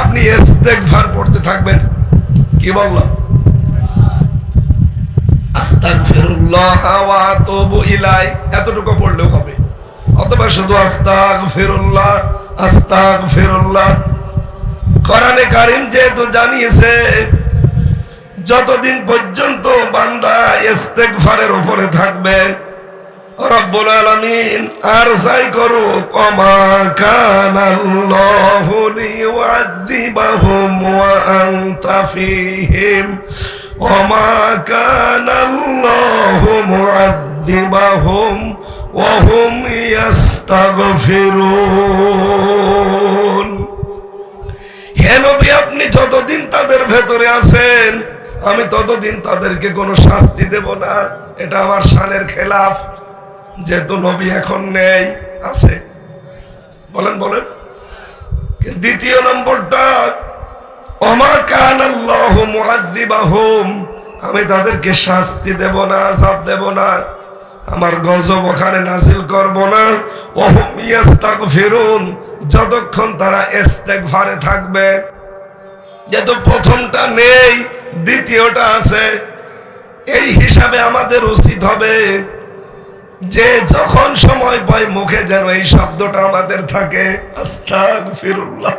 আপনি ইস্তেগফার পড়তে থাকবেন। কি বললাম? আস্তাগফিরুল্লাহ ওয়া আতুবু ইলাইহি, এতটুকু পড়লেও হবে, অথবা শুধু আস্তাগফিরুল্লাহ আস্তাগফিরুল্লাহ। কোরআনে কারীম যেহেতু জানিয়েছে যতদিন পর্যন্ত বান্দা ইস্তেগফারের উপরে থাকবে, রব্বুল আলামিন আর যাই করুক, ওমা কানাল্লাহু লিয়ুআযিবাহুম ওয়া আনতা ফীহিম ওমা কানাল্লাহু মুআযিবাহুম ওয়া হুম ইস্তাগফিরুন। হে নবী, আপনি যতদিন তাদের ভেতরে আছেন আমি ততদিন তাদেরকে কোনো শাস্তি দেব না। এটা আমার শানের খেলাফ, যেহেতু নবী এখন নেই, আছে। বলেন বলেন। দ্বিতীয় নম্বরটা, ওমা কানাল্লাহু মুআযিবাহুম, আমি তাদেরকে শাস্তি দেব না, আযাব দেব না, আমার গজব ওখানে নাযিল করব না। ওয়া হুম ইস্তাগফিরুন, যতক্ষণ তারা ইস্তেগফারে থাকবে। যেহেতু প্রথমটা নেই, দ্বিতীয়টা আছে, এই হিসাবে আমাদের উচিত হবে যে যখন সময় পাই মুখে যেন এই শব্দটা আমাদের থাকে, আস্তাগফিরুল্লাহ।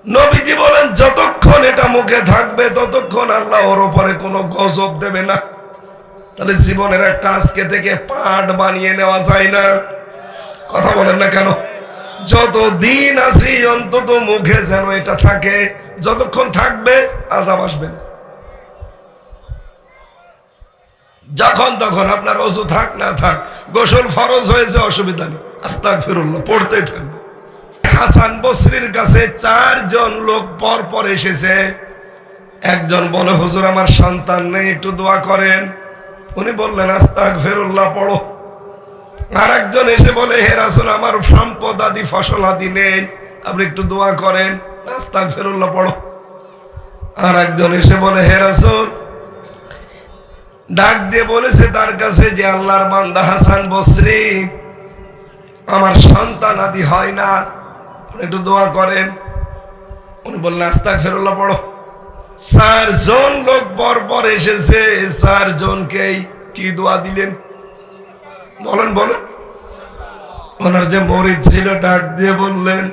নবীজি বলেন যতক্ষণ এটা মুখে থাকবে ততক্ষণ আল্লাহ ওর উপরে কোনো গজব দেবে না। তাহলে জীবনের একটা আজকে থেকে পাঠ বানিয়ে নেওয়া যায় না? কথা বলেন না কেন? যতদিন আছি অন্তত মুখে যেন এটা থাকে, যতক্ষণ থাকবে আযাব আসবে না। যখন তখন আপনার ওযু থাক না থাক, গোসল ফরজ হয়েছে, অসুবিধা নেই, আস্তাগফিরুল্লাহ পড়তেই থাকবে। হাসান বসরির কাছে 4 জন লোক পর পর এসেছে। একজন বলে, হুজুর আমার সন্তান নেই, একটু দোয়া করেন। উনি বললেন আস্তাগফিরুল্লাহ পড়ো। আর একজন এসে বলে, হে রাসূল আমার সম্পদ আদি ফসল আদি নেই, আপনি একটু দোয়া করেন, আস্তাগফিরুল্লাহ পড়ো। আর একজন এসে বলে, হে রাসূল, ডাক দিয়ে বলেছে তার কাছে যে আল্লাহর বান্দা হাসান বসরি, আমার সন্তান আদি হয় না, একটু দোয়া করেন। উনি বললেন আস্তাগফিরুল্লাহ পড়ো। 4 জন লোক পর পর এসেছে, 4 জনকেই কি দোয়া দিলেন? বলেন বলেন। ওনার যে মরিদ ছিল ডাক দিয়ে বললেন,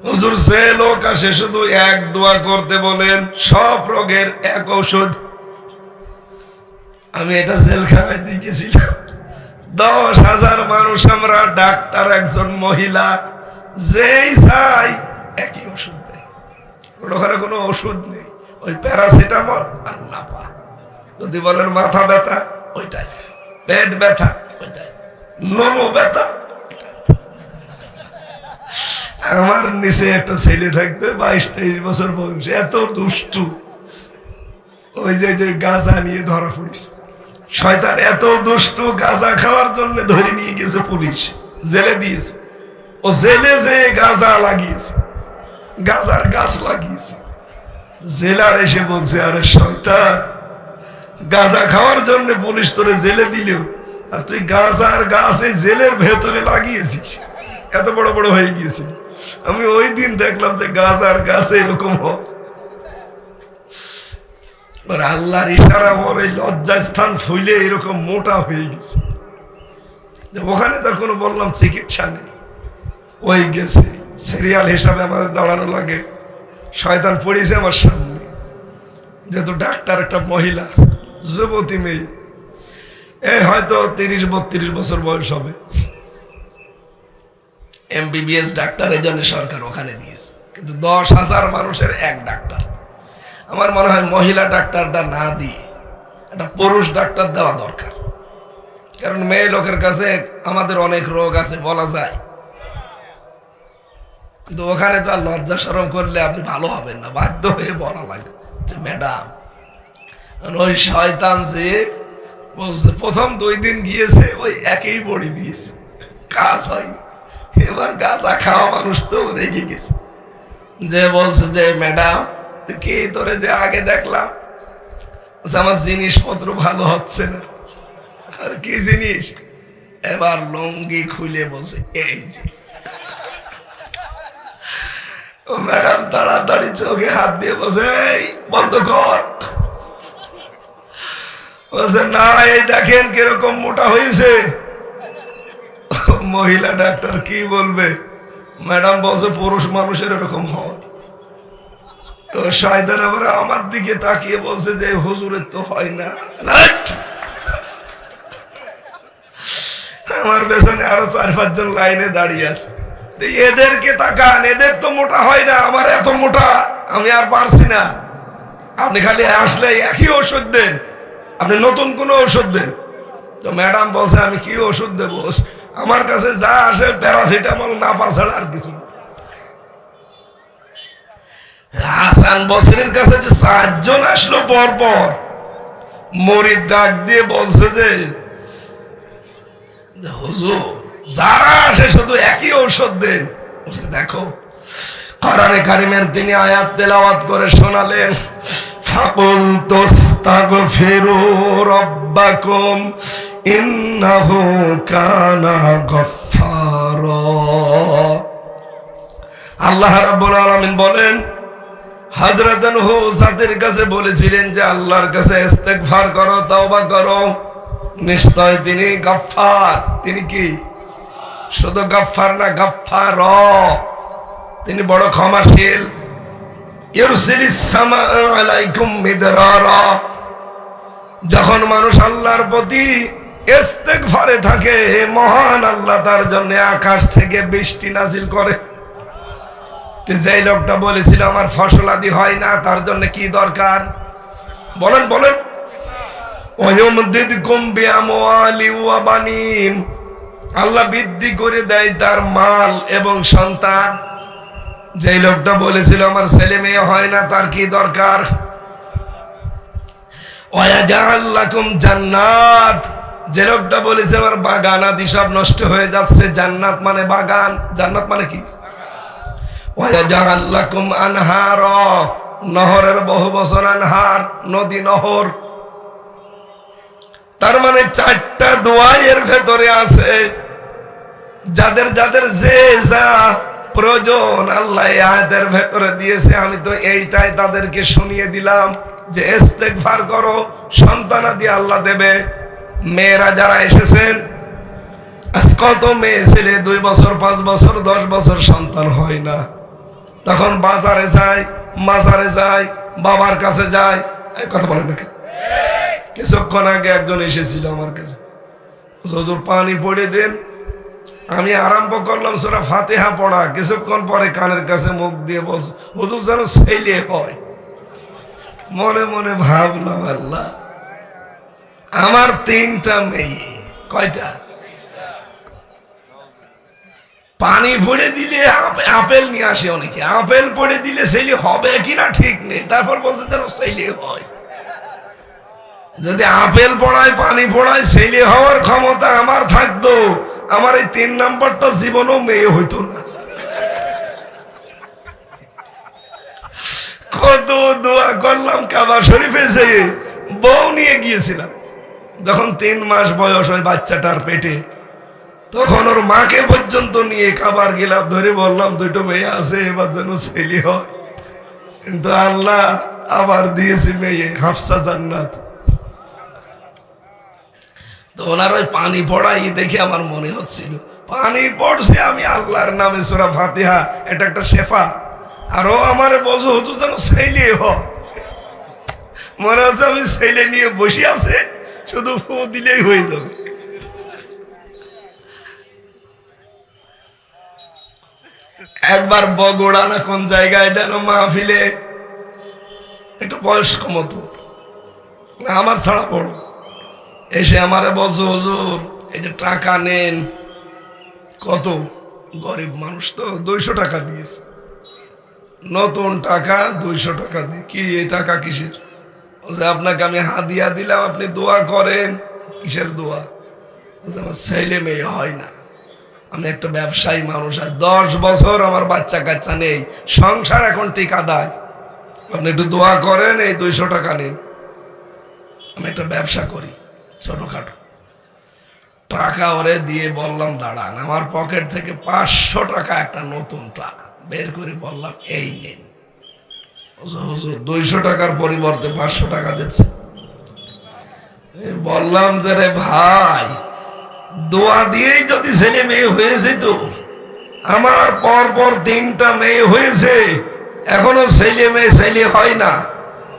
হুজুর যে লোক আসে শুধু এক দোয়া করতে বলেন, সব রোগের এক ঔষধ। আমি এটা জেলখানায় দেখেছিলাম, 10,000 মানুষ আমরা, ডাক্তার একজন মহিলা, যেই চাই একই ওষুধ দেয়। ওখানে কোনো ওষুধ নেই, ওই প্যারাসিটামল আর নাপা। যদি বলেন মাথা ব্যথা ওইটাই, পেট ব্যথা ওইটাই, নোনো ব্যথা। আমার নিচে একটা ছেলে থাকতো 22-23 বছর বয়স, এত দুষ্টু, ওই যে গাঁজা নিয়ে ধরা পড়িস। শয়তান এত দুষ্টু, গাঁজা খাওয়ার জন্য ধরে নিয়ে গেছে পুলিশ, জেলে দিয়েছে। ও জেলে যে গাঁজা লাগিয়েছে, গাঁজার গাছ লাগিয়েছে। জেলার এসে বলছে, আরে শয়তান, গাঁজা খাওয়ার জন্য পুলিশ তোরে জেলে দিলেও আর তুই গাঁজার গাছে জেলের ভেতরে লাগিয়েছিস, এত বড় বড় হয়ে গিয়েছিল। আমি ওই দিন দেখলাম যে গাঁজার গাছে এরকম হয়। আল্লাহর ইশারা ওর এই লজ্জাস্থান ফুলে এরকম মোটা হয়ে গেছে। ওখানে তার কোনো বললাম চিকিৎসা নেই, ওই গেছে সিরিয়াল হিসাবে আমাদের দাঁড়ানো লাগে। শয়তান পড়েছে আমার সামনে, যেহেতু ডাক্তার একটা মহিলা, যুবতী মেয়ে, এই হয়তো 30-32 বছর বয়স হবে। MBBS ডাক্তার, এই জন্য সরকার ওখানে দিয়েছে, কিন্তু 10,000 মানুষের এক ডাক্তার। আমার মনে হয় মহিলা ডাক্তারটা না দিয়ে একটা পুরুষ ডাক্তার দেওয়া দরকার, কারণ মেয়ে লোকের কাছে আমাদের অনেক রোগ আছে বলা যায়, কিন্তু ওখানে তো আর লজ্জা শরম করলে আপনি ভালো হবেন না, বাধ্য হয়ে বলা লাগে যে ম্যাডাম। ওই শয়তান যে বলছে প্রথম 2 দিন গিয়েছে ওই একই বড়ি দিয়েছে, কাজ হয়নি। এবার গাঁজা খাওয়া মানুষ তো রেগে গেছে, যে বলছে যে ম্যাডাম কি তোরে যে আগে দেখলাম, আমার জিনিসপত্র ভালো হচ্ছে না। আর কি জিনিস? এবার লুঙ্গি খুলে বলছে এই যে। ম্যাডাম তাড়াতাড়ি চোখে হাত দিয়ে বসে এই বন্ধ কর। বলছে না, এই দেখেন কিরকম মোটা হয়েছে। মহিলা ডাক্তার কি বলবে? ম্যাডাম বলছে পুরুষ মানুষের এরকম হয়। তো শয়তান আবার আমার দিকে তাকিয়ে বলছে যে হুজুরের তো হয় না। আমার পেছনে আরো 4-5 জন লাইনে দাঁড়িয়ে আছে, এদেরকে তাকান, এদের তো মোটা হয় না, আমার এত মোটা, আমি আর পারছি না। আপনি খালি আসলে একই ওষুধ দেন, আপনি নতুন কোনো ওষুধ দেন। তো ম্যাডাম বলছে আমি কি ওষুধ দেবো, আমার কাছে যা আসে প্যারাসিটামল না পাছাড়া আর কিছু। হাসান বসরির কাছে যে 4 জন আসলো পর পর, মরিদ ডাক দিয়ে বলছে যে হুজুর যারা আসে শুধু একই ঔষধ দেন। বলছে দেখো কোরআনে কারিমের তিনি আয়াত তেলাওয়াত করে শোনালেন, ফাকুল তাস্তাগফিরু রাব্বাকুম ইন্নাহু কানা গফফারা। আল্লাহ রাব্বুল আলামিন বলেন হযরত নূহ জাতির কাছে বলেছিলেন যে আল্লাহর কাছে ইস্তেগফার করো, তওবা করো, নিশ্চয় তিনি গফফার। তিনি কি শুধু গফফার না, গফফার, তিনি বড় ক্ষমাশীল। ইউরসিলিস সামা আলাইকুম মিদরারা। যখন মানুষ আল্লাহর প্রতি ইস্তেগফারে থাকে, মহান আল্লাহ তার জন্য আকাশ থেকে বৃষ্টি নাজিল করে। যেই লোকটা বলেছিল আমার ফসল আদি হয় না, তার জন্য কি দরকার বলেন বলেন? ওয়ায়ুমদিদকুম বিআমওয়ালি ওয়া বানিন। আল্লাহ বৃদ্ধি করে দেয় তার মাল এবং সন্তান। যেই লোকটা বলেছিল আমার ছেলে মেয়ে হয় না, তার কি দরকার? ওয়ায়াজআল লাকুম জান্নাত। যে লোকটা বলেছে আমার বাগান আদি সব নষ্ট হয়ে যাচ্ছে, জান্নাত মানে বাগান, জান্নাত মানে কি? ওয়ায়াজআল লাকুম আনহারা। নহরের বহু বছর আনহার, নদী নহর। তার মানে 4টা দোয়া এর ভেতরে আছে। যাদের যাদের যে যা প্রয়োজন আল্লাহ আয়াতের ভেতরে দিয়েছে, আমি তো এইটাই তাদেরকে শুনিয়ে দিলাম যে ইস্তেগফার করো, সন্তানাদি আল্লাহ দেবে। মেয়েরা যারা এসেছেন, আজ কত মেয়ে ছেলে 2 বছর 5 বছর 10 বছর সন্তান হয় না, তখন বাজারে যায়, মাজারে যায়, বাবার কাছে যায়। কথা বলেন না? কিছুক্ষণ আগে একজন এসেছিল আমার কাছে, হুজুর পানি পড়ে দেন। আমি আরম্ভ করলাম সূরা ফাতিহা পড়া, কিছুক্ষণ পরে কানের কাছে মুখ দিয়ে বলছে হুজুর যেন ছেলে হয়। মনে মনে ভাবলাম আল্লাহ, আমার 3টা মেয়ে। কয়টা? পানি পড়ে দিলে আপেল নিয়ে আসে অনেকে, আপেল পড়ে দিলে ছেলে হবে কিনা ঠিক নেই, তারপর বলছে যেন ছেলে হয়। যদি আপেল পড়ায় পানি পড়ায় ছেলে হওয়ার ক্ষমতা আমার থাকতো, আমার এই 3 নাম্বারটা জীবনও মেয়ে হইতো না। কত দোয়া করলাম, কাবা শরীফে যেয়ে বউ নিয়ে গিয়েছিলাম। যখন 3 মাস বয়স হয় বাচ্চাটার পেটে, তখন ওর মাকে পর্যন্ত নিয়ে কাবার গিলাফ ধরে বললাম 2টো মেয়ে আছে, এবার যেন ছেলে হয়। কিন্তু আল্লাহ আবার দিয়েছে মেয়ে, হাফসা জান্নাত। তো ওনার ওই পানি পড়াই দেখে আমার মনে হচ্ছিল পানি পড়ছে, আমি আল্লাহর নামে সূরা ফাতিহা, এটা একটা শেফা। আর ও আমার বলছে হুজুর যেন ছেলে হয়। মনে হচ্ছে আমি ছেলে নিয়ে বসে আছে, শুধু ফু দিলেই হয়ে যাবে। একবার বগুড়া না কোন জায়গায় যেন মাহফিলে একটু বয়স্ক মতো, আমার ছাড়া বড়, এসে আমারে বলছো হুজুর এই যে টাকা নেন, কত গরিব মানুষ তো 200 টাকা দিয়েছে, নতুন টাকা 200 টাকা দিয়ে কি এই টাকা কিসের? আপনাকে আমি হাদিয়া দিলাম, আপনি দোয়া করেন। কিসের দোয়া? আমার ছেলে মেয়ে হয় না, আমি একটা ব্যবসায়ী মানুষ, আর 10 বছর আমার বাচ্চা কাচ্চা নেই, সংসার এখন টিকা দেয়, আপনি একটু দোয়া করেন, এই 200 টাকা নিন, আমি একটা ব্যবসা করি ছোটখাটো। টাকা ওরে দিয়ে বললাম দাঁড়ান, আমার পকেট থেকে 500 টাকা একটা নতুন টাকা বের করে বললাম এই নিন। হুজুর 200 টাকার পরিবর্তে 500 টাকা দিচ্ছে। বললাম যে রে ভাই, দোয়া দিয়েই যদি ছেলে মেয়ে হয়েছে, তো আমার পর পর 3টা মেয়ে হয়েছে, এখনো ছেলে হয় না,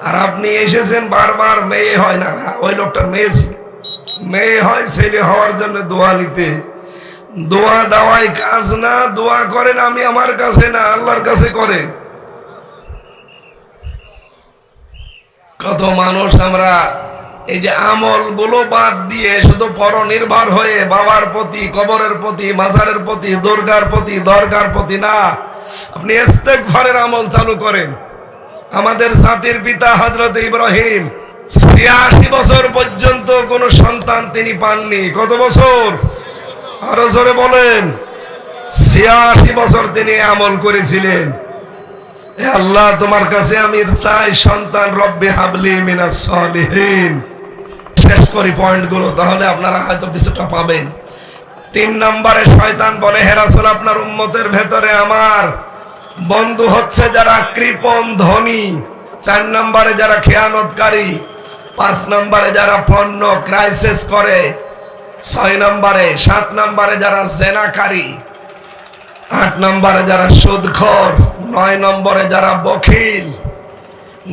আর আপনি এসেছেন বারবার মেয়ে হয় না। ওই লোকটার মেয়ে হয়, ছেলে হওয়ার জন্য দোয়া নিতে। দোয়া দেওয়াই কাজ না, দোয়া করেন আমি আমার কাছে না, আল্লাহর কাছে করেন। কত মানুষ আমরা এই যে আমল গুলো বাদ দিয়ে শুধু পরনির্ভর হয়ে বাবার প্রতি, কবরের প্রতি, মাজারের প্রতি, দুর্গার প্রতি, দরগার প্রতি না, আপনি ইস্তেগফারের আমল চালু করেন। আমাদের জাতির পিতা হযরত ইব্রাহিম 86 বছর পর্যন্ত কোনো সন্তান তিনি পাননি। কত বছর? আরো জোরে বলেন। 86 বছর তিনি আমল করেছিলেন, হে আল্লাহ তোমার কাছে আমি চাই সন্তান, রব্বি হাবলি মিনাস সালিহিন। শেষ করি পয়েন্টগুলো, তাহলে আপনারা হয়তো কিছুটা পাবেন। 3 নম্বরে শয়তান বলে, হে রাসূল আপনার উম্মতের ভেতরে আমার বন্ধু হচ্ছে যারা কৃপণ ধনী, 4 নম্বরে যারা খেয়ানতকারী, 5 নম্বরে যারা পণ্য ক্রাইসিস করে, 6 নম্বরে, 7 নম্বরে যারা জেনাকারী, 8 নম্বরে যারা সুদখোর, 9 নম্বরে যারা বখিল,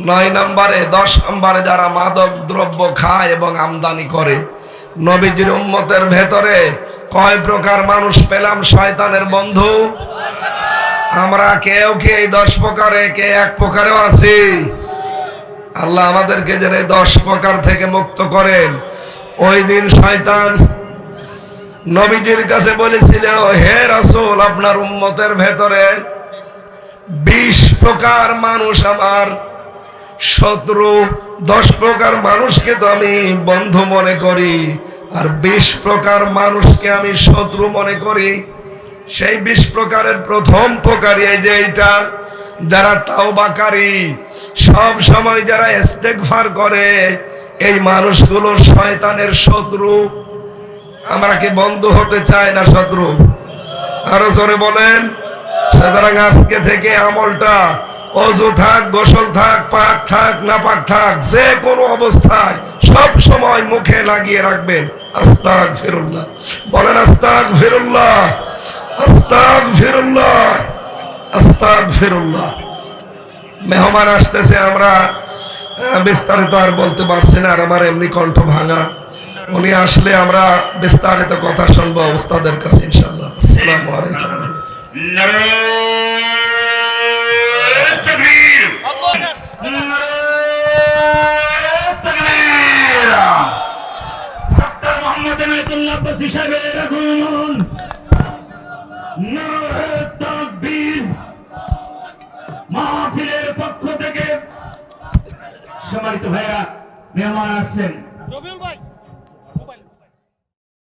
9 নম্বরে 10 নম্বরে যারা মাদক দ্রব্য খায় এবং আমদানি করে। নবীজির উম্মতের ভেতরে কয় প্রকার মানুষ পেলাম শয়তানের বন্ধু? আমরা কেউ কি এই 10 প্রকারে, কে 1 প্রকারেও আছি? আল্লাহ আমাদেরকে যেন এই 10 প্রকার থেকে মুক্ত করেন। ওই দিন শয়তান নবীজির কাছে বলেছিল, হে রাসূল আপনার উম্মতের ভেতরে 20 প্রকার মানুষ আমার শত্রু, 10 প্রকার মানুষকে তো আমি বন্ধু মনে করি, আর 20 প্রকার মানুষকে আমি শত্রু মনে করি। সেই 20 প্রকারের প্রথম প্রকারই এই যে এইটা, যারা তাওবাকারী, সব সময় যারা ইস্তেগফার করে, এই মানুষগুলো শয়তানের শত্রু। আমরা কি বন্ধু হতে চাই না শত্রু? আরো জোরে বলেন। সুতরাং আজকে থেকে আমলটা, ওযু থাক, গোসল থাক, পাক থাক, নাপাক থাক, যে কোনো অবস্থায় সব সময় মুখে লাগিয়ে রাখবেন আস্তাগফিরুল্লাহ। বলেন আস্তাগফিরুল্লাহ, আস্তাগফিরুল্লাহ, আস্তাগফিরুল্লাহ। মেহমান আসতেছে, আমরা বিস্তারিত আর বলতে পারছি না, আর আমার এমনি কণ্ঠ ভাঙা। উনি আসলে আমরা বিস্তারিত কথা শুনবো উস্তাদের কাছে ইনশাআল্লাহ। আসসালামু আলাইকুম। নারায়ে তাকবীর, নারায়ে তাকবীর। ডক্টর মোহাম্মদ এনায়েতুল্লাহ আব্বাসী সাহেবের আগমন। নারায়ে তাকবীর। মাহফিলের পক্ষ থেকে সম্মানিত ভাইরা, মেহমান আসছেন। রবিউল ভাই